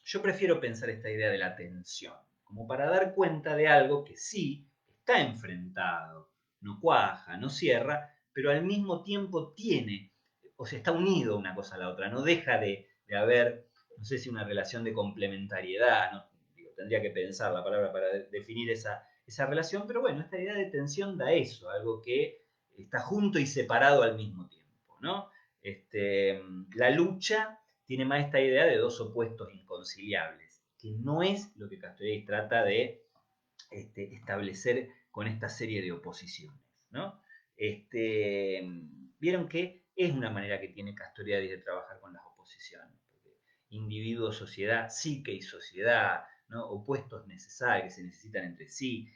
Yo prefiero pensar esta idea de la tensión, como para dar cuenta de algo que sí está enfrentado, no cuaja, no cierra, pero al mismo tiempo tiene, o sea, está unido una cosa a la otra, no deja de haber, no sé si una relación de complementariedad, no, digo, tendría que pensar la palabra para definir esa relación, pero bueno, esta idea de tensión da eso, algo que está junto y separado al mismo tiempo, ¿no? La lucha tiene más esta idea de dos opuestos inconciliables, que no es lo que Castoriadis trata de establecer con esta serie de oposiciones, ¿no? Vieron que es una manera que tiene Castoriadis de trabajar con las oposiciones, porque individuo, sociedad, psique y sociedad, ¿no?, opuestos necesarios que se necesitan entre sí,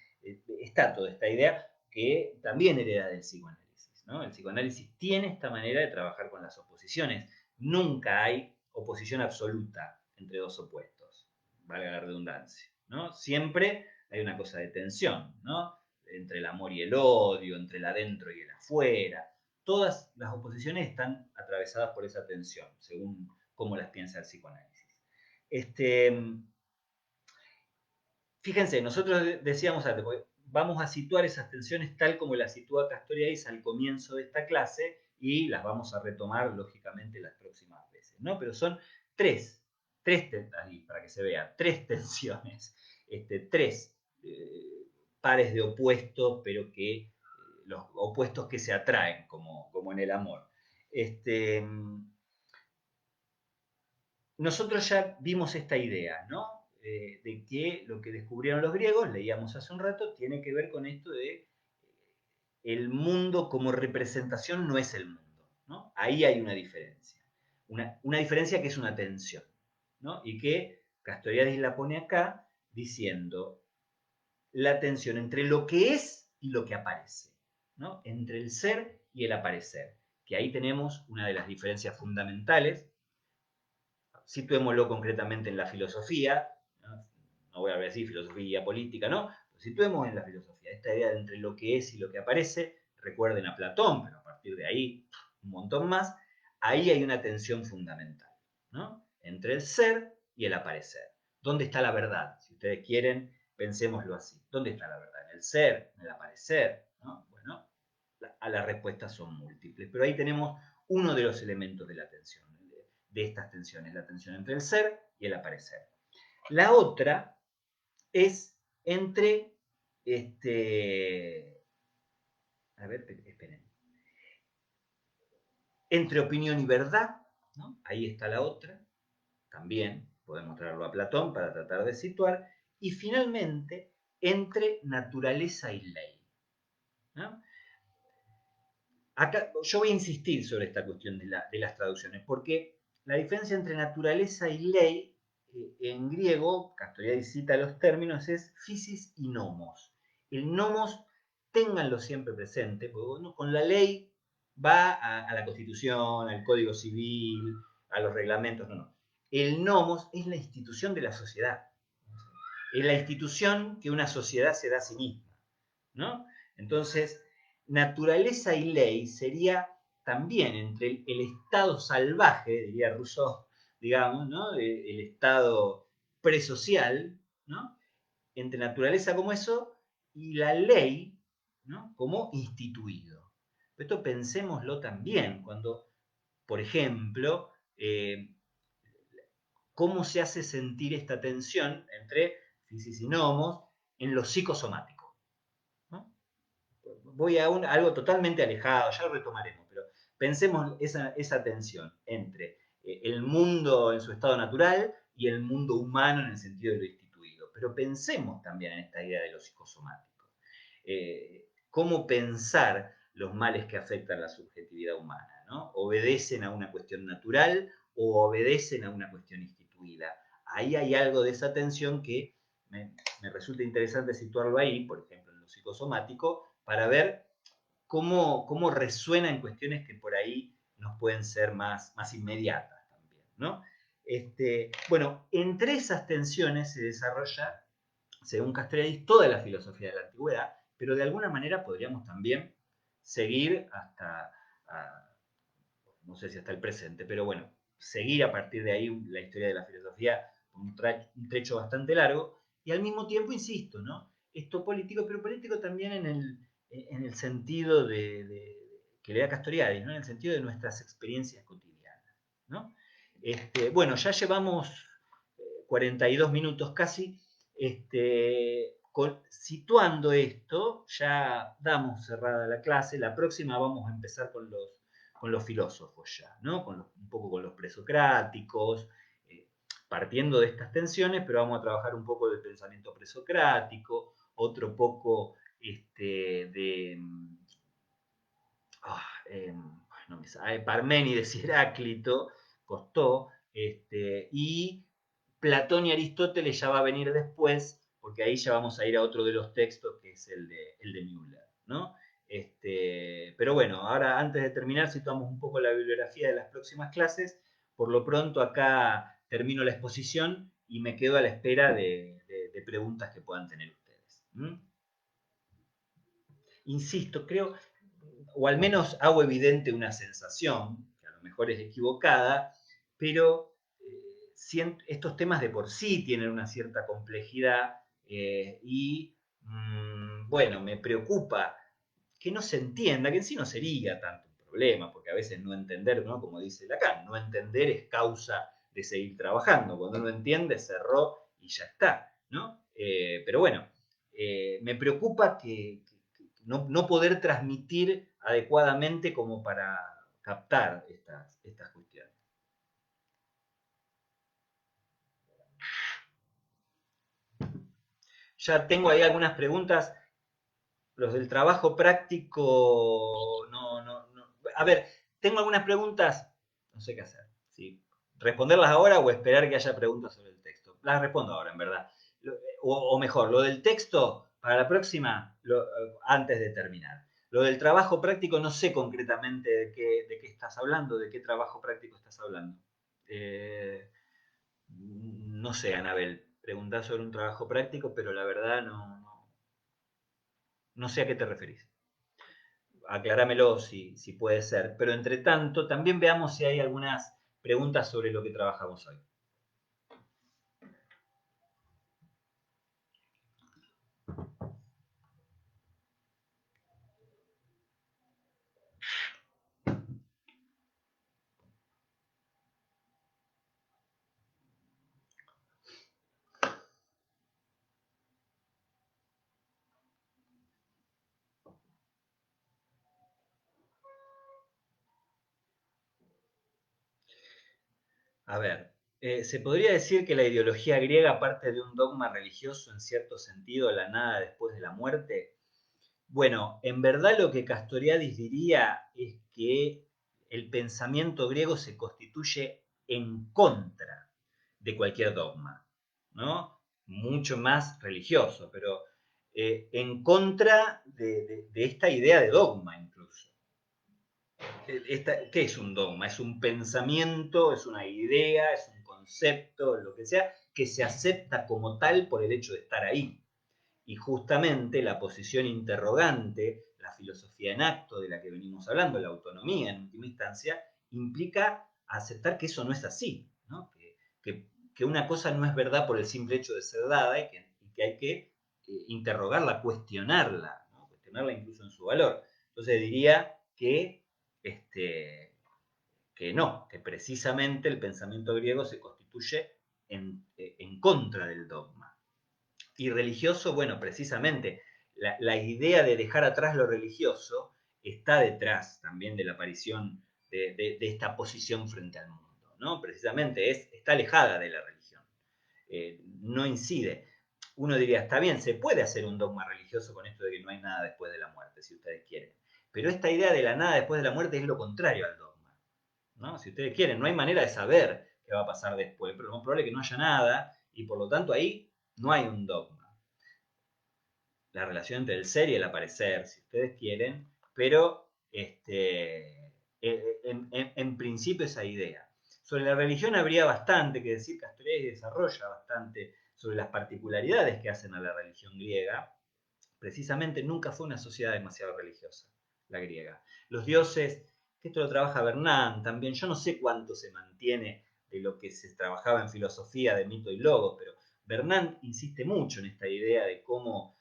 está toda esta idea que también hereda del psicoanálisis, ¿no? El psicoanálisis tiene esta manera de trabajar con las oposiciones. Nunca hay oposición absoluta entre dos opuestos, valga la redundancia, ¿no? Siempre hay una cosa de tensión, ¿no? Entre el amor y el odio, entre el adentro y el afuera. todas las oposiciones están atravesadas por esa tensión, según cómo las piensa el psicoanálisis. Fíjense, nosotros decíamos antes, vamos a situar esas tensiones tal como las sitúa Castoriadis al comienzo de esta clase y las vamos a retomar, lógicamente, las próximas veces, ¿no? Pero son tres ahí, para que se vea, tres tensiones, tres pares de opuestos, pero que los opuestos que se atraen, como en el amor. Nosotros ya vimos esta idea, ¿no? De que lo que descubrieron los griegos, leíamos hace un rato, tiene que ver con esto de el mundo como representación no es el mundo, ¿no? Ahí hay una diferencia. Una diferencia que es una tensión, ¿no? Y que Castoriadis la pone acá diciendo la tensión entre lo que es y lo que aparece, ¿no? Entre el ser y el aparecer, que ahí tenemos una de las diferencias fundamentales. Situémoslo concretamente en la filosofía, no voy a decir filosofía política, ¿no? Pero situemos en la filosofía esta idea de entre lo que es y lo que aparece. Recuerden a Platón, pero a partir de ahí un montón más. Ahí hay una tensión fundamental, ¿no? Entre el ser y el aparecer. ¿Dónde está la verdad? Si ustedes quieren, pensémoslo así. ¿Dónde está la verdad? ¿En el ser? ¿En el aparecer? ¿No? Bueno, las respuestas son múltiples, pero ahí tenemos uno de los elementos de la tensión, de estas tensiones, la tensión entre el ser y el aparecer. La otra es entre, a ver, esperen, entre opinión y verdad, ¿no? Ahí está la otra, también podemos traerlo a Platón para tratar de situar, y finalmente entre naturaleza y ley, ¿no? Acá yo voy a insistir sobre esta cuestión de las traducciones, porque la diferencia entre naturaleza y ley, en griego, Castoriadis cita los términos, es physis y nomos. El nomos, ténganlo siempre presente, porque uno con la ley va a la Constitución, al Código Civil, a los reglamentos, no. El nomos es la institución de la sociedad. Es la institución que una sociedad se da a sí misma, ¿no? Entonces, naturaleza y ley sería también entre el estado salvaje, diría Rousseau, digamos, ¿no? El estado presocial, ¿no? Entre naturaleza como eso y la ley, ¿no? Como instituido. Esto pensémoslo también cuando, por ejemplo, cómo se hace sentir esta tensión entre physis y nomos en lo psicosomático, ¿no? Voy a algo totalmente alejado, ya lo retomaremos, pero pensemos esa tensión entre el mundo en su estado natural y el mundo humano en el sentido de lo instituido. Pero pensemos también en esta idea de lo psicosomático. ¿Cómo pensar los males que afectan la subjetividad humana? ¿No? ¿Obedecen a una cuestión natural o obedecen a una cuestión instituida? Ahí hay algo de esa tensión que me resulta interesante situarlo ahí, por ejemplo, en lo psicosomático, para ver cómo resuena en cuestiones que por ahí nos pueden ser más inmediatas también, ¿no? Bueno, entre esas tensiones se desarrolla, según Castoriadis, toda la filosofía de la antigüedad, pero de alguna manera podríamos también seguir hasta, no sé si hasta el presente, pero bueno, seguir a partir de ahí la historia de la filosofía, un trecho bastante largo, y al mismo tiempo, insisto, ¿no? Esto político, pero político también en el sentido que le da Castoriadis, ¿no? En el sentido de nuestras experiencias cotidianas, ¿no? Bueno, ya llevamos 42 minutos casi, situando esto, ya damos cerrada la clase, la próxima vamos a empezar con los filósofos ya, ¿no? Un poco con los presocráticos, partiendo de estas tensiones, pero vamos a trabajar un poco del pensamiento presocrático, otro poco de no me sabe, Parménides y Heráclito, costó, y Platón y Aristóteles ya va a venir después, porque ahí ya vamos a ir a otro de los textos, que es el de Müller, ¿no? Pero bueno, ahora antes de terminar, situamos un poco la bibliografía de las próximas clases. Por lo pronto acá termino la exposición y me quedo a la espera de preguntas que puedan tener ustedes. Insisto, creo, o al menos hago evidente una sensación, que a lo mejor es equivocada, pero estos temas de por sí tienen una cierta complejidad y, bueno, me preocupa que no se entienda, que en sí no sería tanto un problema, porque a veces no entender, ¿no? Como dice Lacan, no entender es causa de seguir trabajando. Cuando uno entiende, cerró y ya está, ¿no? Pero bueno, me preocupa que no poder transmitir adecuadamente como para captar estas cuestiones. Ya tengo ahí algunas preguntas. Los del trabajo práctico, no. A ver, tengo algunas preguntas, no sé qué hacer. ¿Sí? ¿Responderlas ahora o esperar que haya preguntas sobre el texto? Las respondo ahora, en verdad. O mejor, lo del texto, para la próxima, antes de terminar. Lo del trabajo práctico, no sé concretamente de qué estás hablando, de qué trabajo práctico estás hablando. No sé, Anabel, preguntás sobre un trabajo práctico, pero la verdad no sé a qué te referís. Acláramelo si puede ser. Pero entre tanto, también veamos si hay algunas preguntas sobre lo que trabajamos hoy. A ver, ¿se podría decir que la ideología griega parte de un dogma religioso en cierto sentido, la nada después de la muerte? Bueno, en verdad lo que Castoriadis diría es que el pensamiento griego se constituye en contra de cualquier dogma, ¿no? Mucho más religioso, pero en contra de esta idea de dogma incluso. ¿Qué es un dogma? Es un pensamiento, es una idea, es un concepto, lo que sea, que se acepta como tal por el hecho de estar ahí. Y justamente la posición interrogante, la filosofía en acto de la que venimos hablando, la autonomía en última instancia, implica aceptar que eso no es así, ¿no? Que una cosa no es verdad por el simple hecho de ser dada y que hay que interrogarla, cuestionarla, ¿no? Cuestionarla incluso en su valor. Entonces diría este, que no, que precisamente el pensamiento griego se constituye en contra del dogma. Y religioso, bueno, precisamente la idea de dejar atrás lo religioso está detrás también de la aparición de esta posición frente al mundo, ¿no? Precisamente está alejada de la religión, no incide. Uno diría, está bien, se puede hacer un dogma religioso con esto de que no hay nada después de la muerte, si ustedes quieren. Pero esta idea de la nada después de la muerte es lo contrario al dogma, ¿no? Si ustedes quieren, no hay manera de saber qué va a pasar después, pero lo más probable es que no haya nada y por lo tanto ahí no hay un dogma. La relación entre el ser y el aparecer, si ustedes quieren, pero en principio esa idea. Sobre la religión habría bastante que decir. Castoriadis desarrolla bastante sobre las particularidades que hacen a la religión griega. Precisamente nunca fue una sociedad demasiado religiosa, la griega. Los dioses, que esto lo trabaja Bernán también, yo no sé cuánto se mantiene de lo que se trabajaba en filosofía de mito y logos, pero Bernán insiste mucho en esta idea de cómo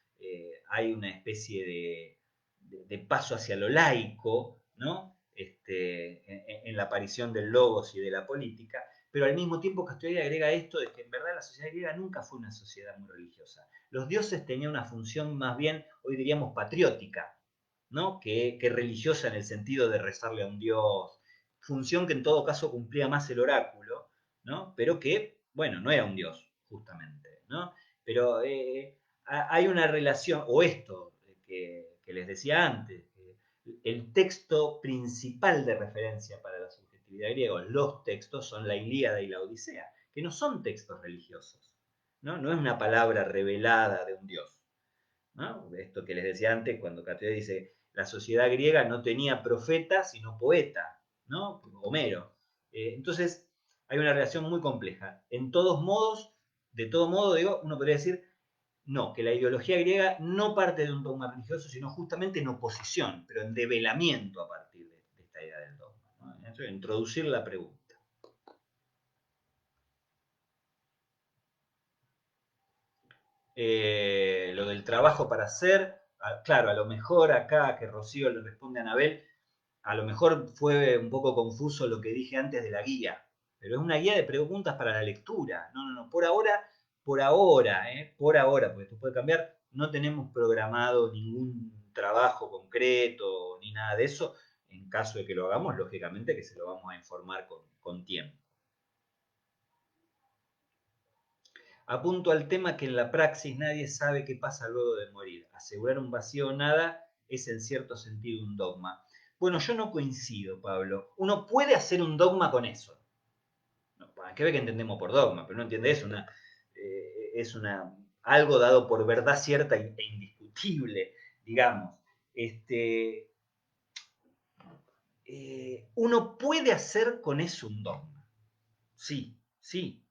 hay una especie de paso hacia lo laico, ¿no? En la aparición del logos y de la política, pero al mismo tiempo Castoriadis agrega esto de que en verdad la sociedad griega nunca fue una sociedad muy religiosa. Los dioses tenían una función más bien, hoy diríamos, patriótica, ¿no? Que religiosa en el sentido de rezarle a un dios, función que en todo caso cumplía más el oráculo, ¿no? Pero que, bueno, no era un dios, justamente, ¿no? Pero hay una relación, o esto que les decía antes, el texto principal de referencia para la subjetividad griega, los textos son la Ilíada y la Odisea, que no son textos religiosos, ¿no? No es una palabra revelada de un dios, ¿no? Esto que les decía antes, cuando Catea dice, la sociedad griega no tenía profeta, sino poeta, ¿no? Homero. Entonces, hay una relación muy compleja. En todos modos, de todo modo, digo, uno podría decir, no, que la ideología griega no parte de un dogma religioso, sino justamente en oposición, pero en develamiento a partir de esta idea del dogma, ¿no? Entonces, introducir la pregunta. Lo del trabajo para hacer, claro, a lo mejor acá que Rocío le responde a Anabel, a lo mejor fue un poco confuso lo que dije antes de la guía, pero es una guía de preguntas para la lectura. No, no, no, por ahora, porque esto puede cambiar, no tenemos programado ningún trabajo concreto ni nada de eso. En caso de que lo hagamos, lógicamente que se lo vamos a informar con tiempo. Apunto al tema que en la praxis nadie sabe qué pasa luego de morir. Asegurar un vacío o nada es en cierto sentido un dogma. Bueno, yo no coincido, Pablo. Uno puede hacer un dogma con eso. No, hay que ver qué entendemos por dogma, pero no entiende, es algo dado por verdad cierta e indiscutible, digamos. Uno puede hacer con eso un dogma. Sí, sí,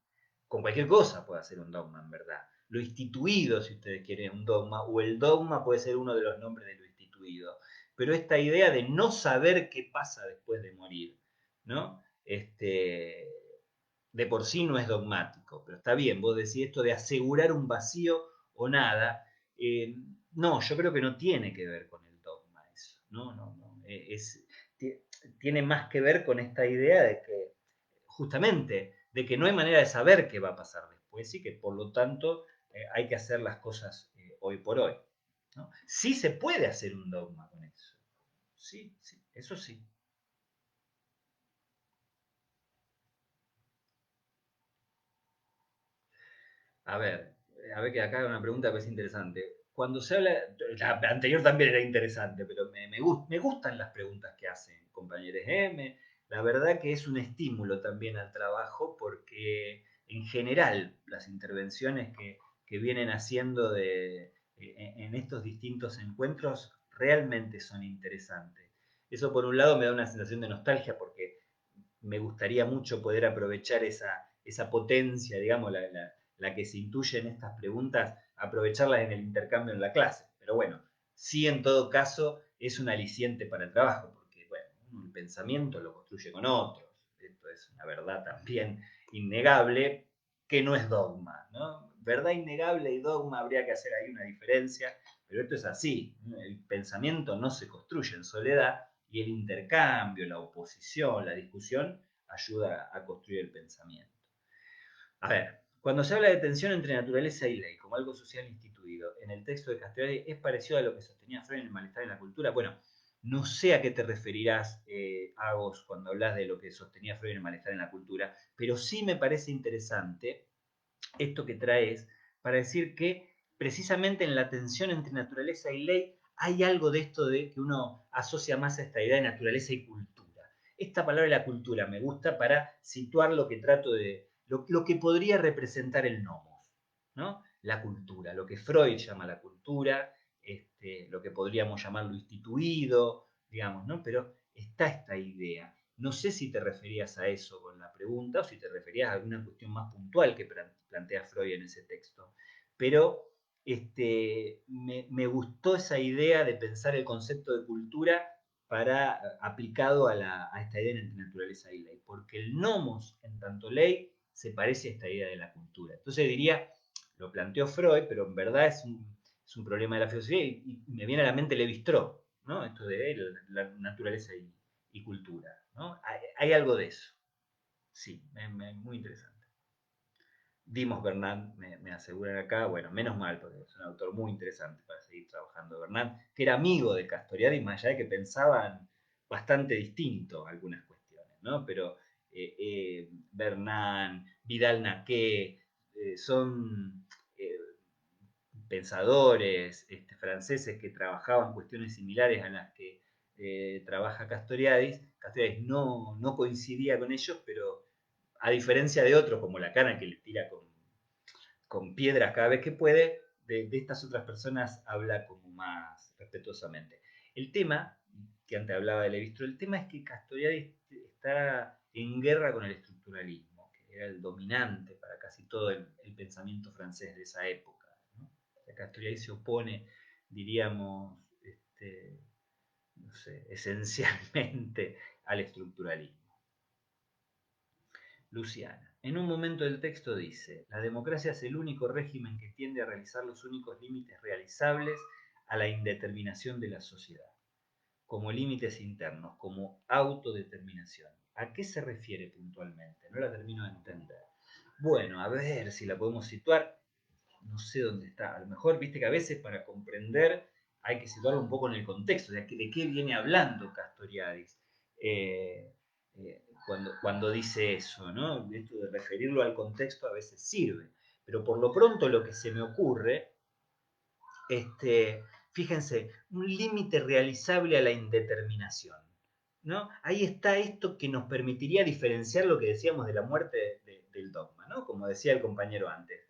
con cualquier cosa puede hacer un dogma, en verdad. Lo instituido, si ustedes quieren, un dogma, o el dogma puede ser uno de los nombres de lo instituido. Pero esta idea de no saber qué pasa después de morir, ¿no? De por sí no es dogmático, pero está bien, vos decís esto de asegurar un vacío o nada. No, yo creo que no tiene que ver con el dogma eso. No, no, no. Tiene más que ver con esta idea de que justamente de que no hay manera de saber qué va a pasar después y que por lo tanto hay que hacer las cosas hoy por hoy, ¿no? Sí se puede hacer un dogma con eso. Sí, sí, eso sí. A ver que acá hay una pregunta que es interesante. Cuando se habla, la anterior también era interesante, pero me gustan las preguntas que hacen compañeros. La verdad que es un estímulo también al trabajo porque en general las intervenciones que vienen haciendo en estos distintos encuentros realmente son interesantes. Eso por un lado me da una sensación de nostalgia porque me gustaría mucho poder aprovechar esa potencia, digamos, la que se intuye en estas preguntas, aprovecharlas en el intercambio en la clase. Pero bueno, sí en todo caso es un aliciente para el trabajo, porque bueno, el pensamiento lo construye con otros. Esto es una verdad también innegable que no es dogma, ¿no? Verdad innegable y dogma habría que hacer ahí una diferencia, pero esto es así. El pensamiento no se construye en soledad y el intercambio, la oposición, la discusión ayuda a construir el pensamiento. A ver, cuando se habla de tensión entre naturaleza y ley como algo social instituido, en el texto de Castellari es parecido a lo que sostenía Freud en el malestar en la cultura. Bueno, no sé a qué te referirás, Agos, cuando hablas de lo que sostenía Freud en el malestar en la cultura, pero sí me parece interesante esto que traes para decir que precisamente en la tensión entre naturaleza y ley hay algo de esto de que uno asocia más a esta idea de naturaleza y cultura. Esta palabra de la cultura me gusta para situar lo que trato de, lo que podría representar el nomos, ¿no? La cultura, lo que Freud llama la cultura, lo que podríamos llamar lo instituido, digamos, ¿no? Pero está esta idea. No sé si te referías a eso con la pregunta o si te referías a alguna cuestión más puntual que plantea Freud en ese texto. Pero me gustó esa idea de pensar el concepto de cultura aplicado a esta idea entre naturaleza y ley, porque el nomos en tanto ley se parece a esta idea de la cultura. Entonces diría, lo planteó Freud, pero en verdad es un problema de la filosofía y me viene a la mente Levi-Strauss, ¿no? Esto de la naturaleza y cultura, ¿no? Hay algo de eso. Sí, muy interesante. Dimos Bernard, me aseguran acá, bueno, menos mal, porque es un autor muy interesante para seguir trabajando. Bernard, que era amigo de Castoriadis, más allá de que pensaban bastante distinto algunas cuestiones, ¿no? Pero Bernard, Vidal Naquet, son pensadores franceses que trabajaban cuestiones similares a las que trabaja Castoriadis. Castoriadis no coincidía con ellos, pero a diferencia de otros, como Lacan, que le tira con piedras cada vez que puede, de estas otras personas habla como más respetuosamente. El tema, que antes hablaba de Levi-Strauss, el tema es que Castoriadis está en guerra con el estructuralismo, que era el dominante para casi todo el pensamiento francés de esa época, ¿no? Castoriadis se opone, diríamos, no sé, esencialmente al estructuralismo. Luciana. En un momento del texto dice, la democracia es el único régimen que tiende a realizar los únicos límites realizables a la indeterminación de la sociedad, como límites internos, como autodeterminación. ¿A qué se refiere puntualmente? No la termino de entender. Bueno, a ver si la podemos situar. No sé dónde está. A lo mejor, viste que a veces para comprender hay que situarlo un poco en el contexto, de qué viene hablando Castoriadis. Cuando dice eso, ¿no? Esto de referirlo al contexto a veces sirve. Pero por lo pronto lo que se me ocurre, fíjense, un límite realizable a la indeterminación, ¿no? Ahí está esto que nos permitiría diferenciar lo que decíamos de la muerte del dogma, ¿no? Como decía el compañero antes.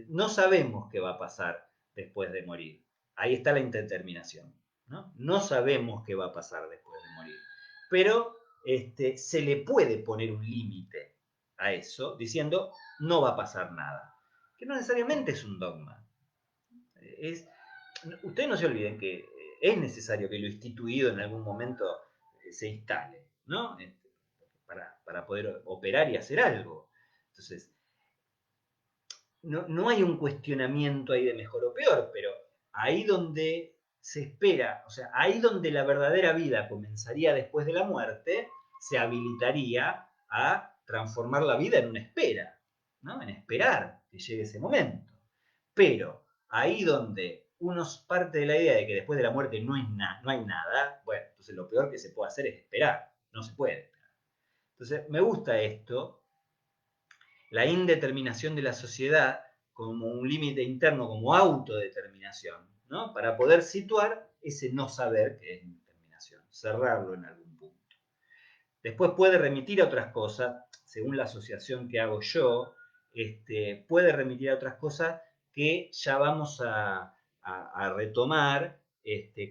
No sabemos qué va a pasar después de morir. Ahí está la indeterminación, ¿no? No sabemos qué va a pasar después de morir. Pero se le puede poner un límite a eso diciendo no va a pasar nada. Que no necesariamente es un dogma. Ustedes no se olviden que es necesario que lo instituido en algún momento se instale, ¿no? Para poder operar y hacer algo. Entonces, no hay un cuestionamiento ahí de mejor o peor, pero ahí donde se espera, o sea, ahí donde la verdadera vida comenzaría después de la muerte, se habilitaría a transformar la vida en una espera, ¿no? En esperar que llegue ese momento. Pero ahí donde uno parte de la idea de que después de la muerte no hay nada, bueno, entonces lo peor que se puede hacer es esperar, no se puede esperar. Entonces, me gusta esto, la indeterminación de la sociedad como un límite interno, como autodeterminación, ¿no? Para poder situar ese no saber que es indeterminación, cerrarlo en algún punto. Después puede remitir a otras cosas, según la asociación que hago yo, puede remitir a otras cosas que ya vamos a retomar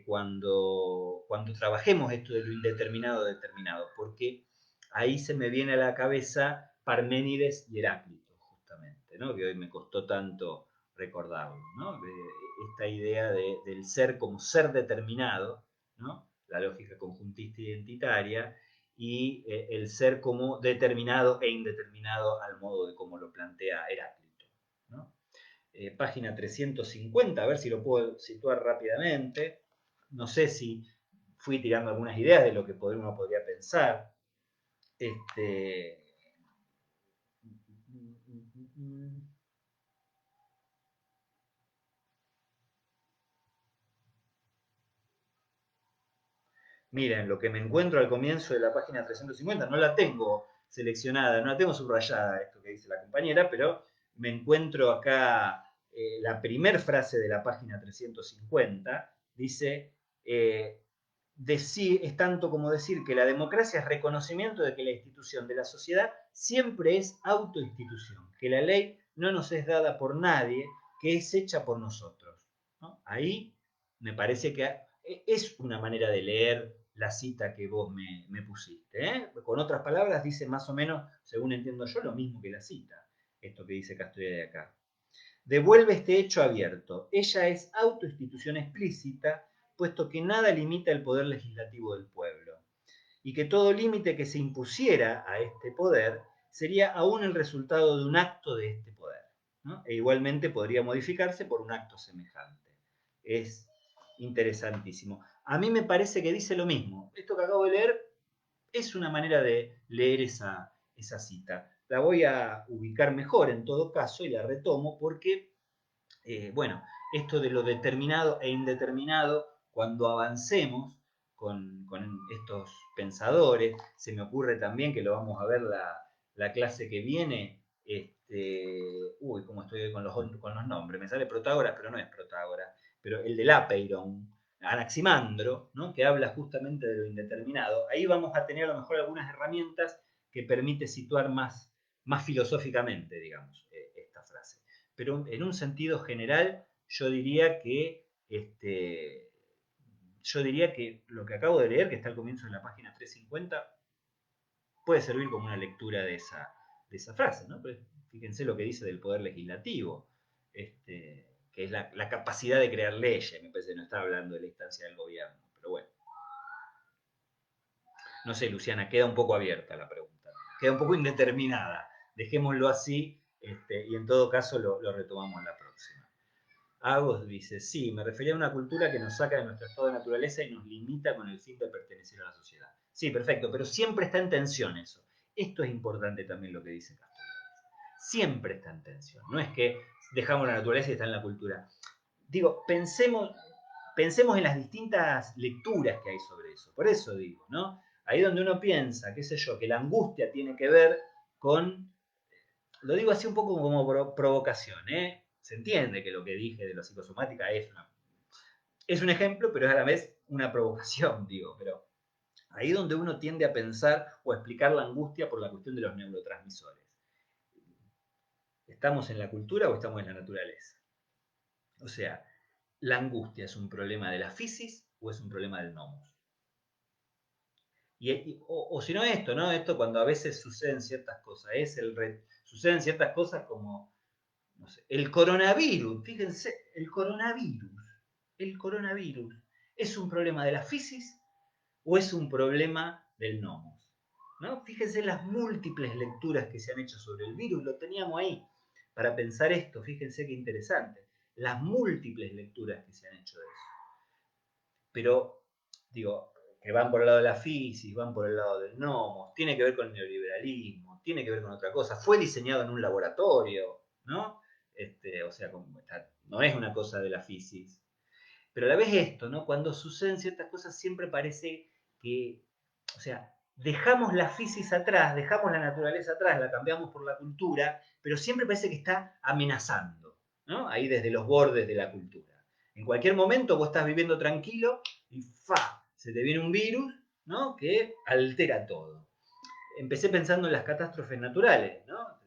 cuando trabajemos esto de lo indeterminado determinado, porque ahí se me viene a la cabeza Parménides y Heráclito, justamente, ¿no? Que hoy me costó tanto recordarlo, ¿no? Esta idea del ser como ser determinado, ¿no? La lógica conjuntista identitaria, y el ser como determinado e indeterminado al modo de como lo plantea Heráclito, ¿no? Página 350, a ver si lo puedo situar rápidamente. No sé si fui tirando algunas ideas de lo que uno podría pensar. Miren, lo que me encuentro al comienzo de la página 350, no la tengo seleccionada, no la tengo subrayada, esto que dice la compañera, pero me encuentro acá la primer frase de la página 350, dice, es tanto como decir que la democracia es reconocimiento de que la institución de la sociedad siempre es autoinstitución, que la ley no nos es dada por nadie, que es hecha por nosotros, ¿no? Ahí me parece que es una manera de leer la cita que vos me pusiste, ¿eh? Con otras palabras, dice más o menos, según entiendo yo, lo mismo que la cita, esto que dice Castoriadis de acá. Devuelve este hecho abierto. Ella es autoinstitución explícita, puesto que nada limita el poder legislativo del pueblo, y que todo límite que se impusiera a este poder sería aún el resultado de un acto de este poder, ¿no? E igualmente podría modificarse por un acto semejante. Es interesantísimo. A mí me parece que dice lo mismo. Esto que acabo de leer es una manera de leer esa cita. La voy a ubicar mejor en todo caso y la retomo porque, bueno, esto de lo determinado e indeterminado, cuando avancemos con estos pensadores, se me ocurre también que lo vamos a ver la clase que viene, uy, cómo estoy hoy con los nombres, me sale Protágoras, pero no es Protágoras, pero el del Apeiron, Anaximandro, ¿no? Que habla justamente de lo indeterminado. Ahí vamos a tener a lo mejor algunas herramientas que permite situar más filosóficamente, digamos, esta frase. Pero en un sentido general, yo diría que lo que acabo de leer, que está al comienzo de la página 350, puede servir como una lectura de esa frase, ¿no? Pues fíjense lo que dice del poder legislativo. que es la capacidad de crear leyes. Me parece que no está hablando de la instancia del gobierno, pero bueno. No sé, Luciana, queda un poco abierta la pregunta, queda un poco indeterminada. Dejémoslo así y en todo caso lo retomamos en la próxima. Agos dice, sí, me refería a una cultura que nos saca de nuestro estado de naturaleza y nos limita con el fin de pertenecer a la sociedad. Sí, perfecto, pero siempre está en tensión eso. Esto es importante también lo que dice Castoriadis. Siempre está en tensión. No es que dejamos la naturaleza y está en la cultura. Digo, pensemos en las distintas lecturas que hay sobre eso. Por eso digo, ¿no? Ahí donde uno piensa, qué sé yo, que la angustia tiene que ver con, lo digo así un poco como provocación, ¿eh? Se entiende que lo que dije de la psicosomática es un ejemplo, pero es a la vez una provocación, digo, pero ahí donde uno tiende a pensar o a explicar la angustia por la cuestión de los neurotransmisores. ¿Estamos en la cultura o estamos en la naturaleza? O sea, ¿la angustia es un problema de la fisis o es un problema del nomos? O si no esto, ¿no? Esto cuando a veces suceden ciertas cosas, suceden ciertas cosas como, no sé, el coronavirus, fíjense, el coronavirus, ¿es un problema de la fisis o es un problema del nomos? ¿No? Fíjense las múltiples lecturas que se han hecho sobre el virus, lo teníamos ahí para pensar esto, fíjense qué interesante, las múltiples lecturas que se han hecho de eso. Pero, digo, que van por el lado de la fisis, van por el lado del nomos, tiene que ver con el neoliberalismo, tiene que ver con otra cosa, fue diseñado en un laboratorio, ¿no? O sea, no es una cosa de la fisis. Pero a la vez esto, ¿no? Cuando suceden ciertas cosas siempre parece que, o sea, dejamos la fisis atrás, dejamos la naturaleza atrás, la cambiamos por la cultura, pero siempre parece que está amenazando, ¿no? Ahí desde los bordes de la cultura. En cualquier momento vos estás viviendo tranquilo y ¡fa! Se te viene un virus, ¿no? Que altera todo. Empecé pensando en las catástrofes naturales, ¿no?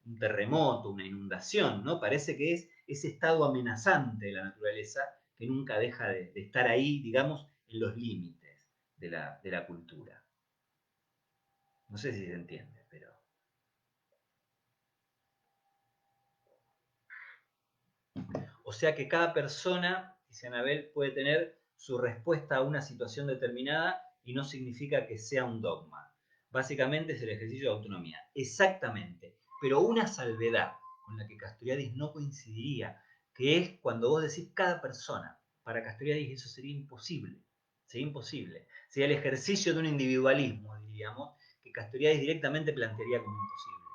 Un terremoto, una inundación, ¿no? Parece que es ese estado amenazante de la naturaleza que nunca deja de estar ahí, digamos, en los límites de la cultura. No sé si se entiende, pero... O sea que cada persona, dice Anabel, puede tener su respuesta a una situación determinada y no significa que sea un dogma. Básicamente es el ejercicio de autonomía. Exactamente. Pero una salvedad con la que Castoriadis no coincidiría, que es cuando vos decís cada persona. Para Castoriadis eso sería imposible. Sería imposible. Sería el ejercicio de un individualismo, diríamos, que Castoriadis directamente plantearía como imposible.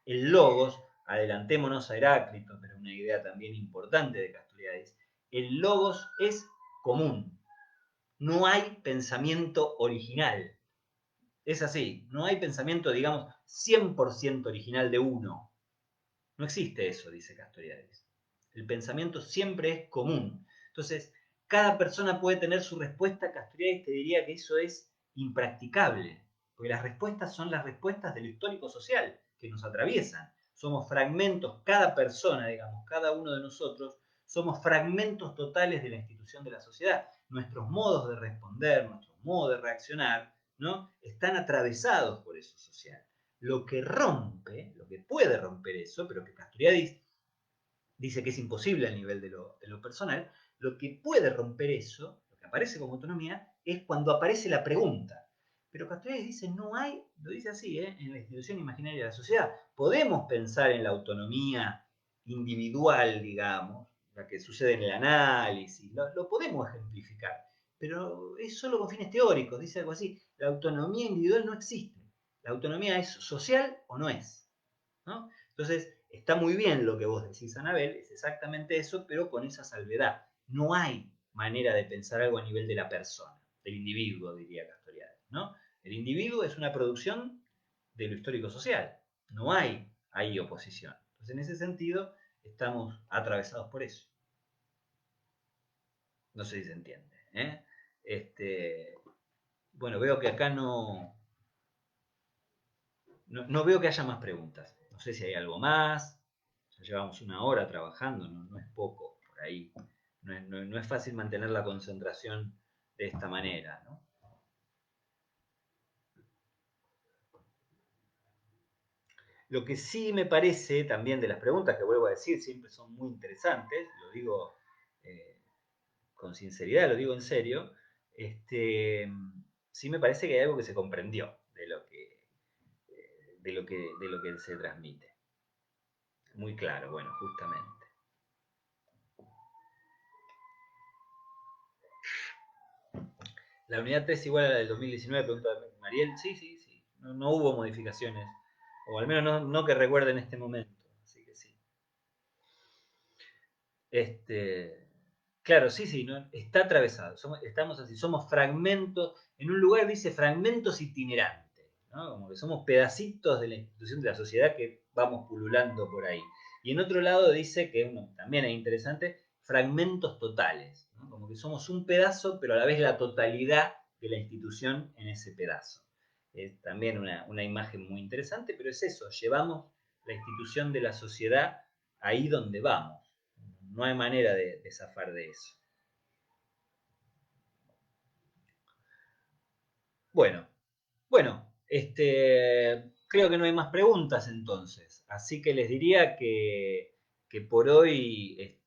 El logos, adelantémonos a Heráclito, pero una idea también importante de Castoriadis, el logos es común. No hay pensamiento original. Es así, no hay pensamiento, digamos, 100% original de uno. No existe eso, dice Castoriadis. El pensamiento siempre es común. Entonces, cada persona puede tener su respuesta. Castoriadis te diría que eso es impracticable, porque las respuestas son las respuestas de lo histórico social que nos atraviesan. Somos fragmentos, cada persona, digamos, cada uno de nosotros, somos fragmentos totales de la institución de la sociedad. Nuestros modos de responder, nuestros modos de reaccionar, ¿no? Están atravesados por eso social. Lo que rompe, lo que puede romper eso, pero que Castoriadis dice que es imposible a nivel de lo personal, lo que puede romper eso, lo que aparece como autonomía, es cuando aparece la pregunta. Pero Castoriadis dice, no hay, lo dice así, en la institución imaginaria de la sociedad, podemos pensar en la autonomía individual, digamos, la que sucede en el análisis, lo podemos ejemplificar, pero es solo con fines teóricos, dice algo así, la autonomía individual no existe, la autonomía es social o no es, ¿no? Entonces, está muy bien lo que vos decís, Anabel, es exactamente eso, pero con esa salvedad. No hay manera de pensar algo a nivel de la persona, del individuo, diría Castoriadis, ¿no? El individuo es una producción de lo histórico-social. No hay ahí oposición. Entonces, en ese sentido, estamos atravesados por eso. No sé si se entiende. Bueno, veo que acá no veo que haya más preguntas. No sé si hay algo más. Ya llevamos una hora trabajando, no es poco por ahí. No es fácil mantener la concentración de esta manera, ¿no? Lo que sí me parece también de las preguntas, que vuelvo a decir, siempre son muy interesantes, lo digo con sinceridad, lo digo en serio, sí me parece que hay algo que se comprendió de lo que se transmite. Muy claro, bueno, justamente. La unidad 3 igual a la del 2019, pregunta Mariel. Sí, sí, sí. No, no hubo modificaciones. O al menos no que recuerde en este momento. Así que sí. Claro, sí, sí, ¿no? Está atravesado. Estamos así, somos fragmentos. En un lugar dice fragmentos itinerantes, ¿no? Como que somos pedacitos de la institución de la sociedad que vamos pululando por ahí. Y en otro lado dice que también es interesante, fragmentos totales, ¿no? Como que somos un pedazo, pero a la vez la totalidad de la institución en ese pedazo. Es también una imagen muy interesante, pero es eso, llevamos la institución de la sociedad ahí donde vamos. No hay manera de zafar de eso. Bueno, bueno, creo que no hay más preguntas entonces. Así que les diría que por hoy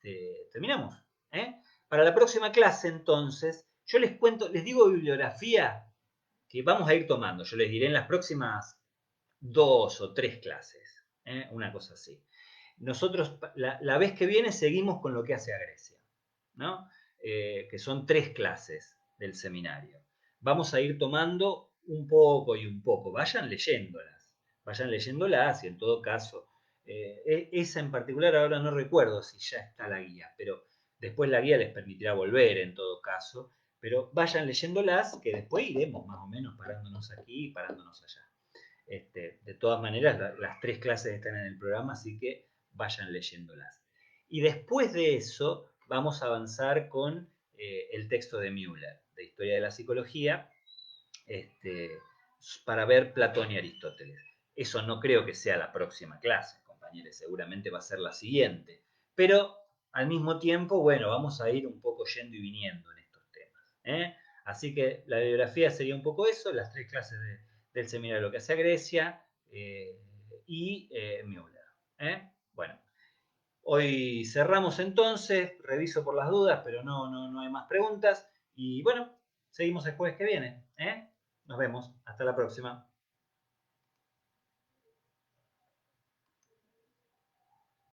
terminamos. ¿Eh? Para la próxima clase entonces, yo les cuento, les digo bibliografía que vamos a ir tomando. Yo les diré en las próximas 2 o 3 clases. Una cosa así. Nosotros la vez que viene seguimos con lo que hace a Grecia, ¿no? Que son 3 clases del seminario. Vamos a ir tomando un poco y un poco, vayan leyéndolas y en todo caso, esa en particular ahora no recuerdo si ya está la guía, pero después la guía les permitirá volver en todo caso, pero vayan leyéndolas que después iremos más o menos parándonos aquí y parándonos allá. De todas maneras, las 3 clases están en el programa, así que vayan leyéndolas. Y después de eso, vamos a avanzar con el texto de Müller, de Historia de la Psicología, este, para ver Platón y Aristóteles. Eso no creo que sea la próxima clase, compañeros, seguramente va a ser la siguiente. Pero al mismo tiempo, bueno, vamos a ir un poco yendo y viniendo en estos temas. Así que la bibliografía sería un poco eso, las 3 clases del seminario de lo que hace a Grecia y Müller. Bueno, hoy cerramos entonces, reviso por las dudas, pero no hay más preguntas. Y bueno, seguimos el jueves que viene. Nos vemos, hasta la próxima.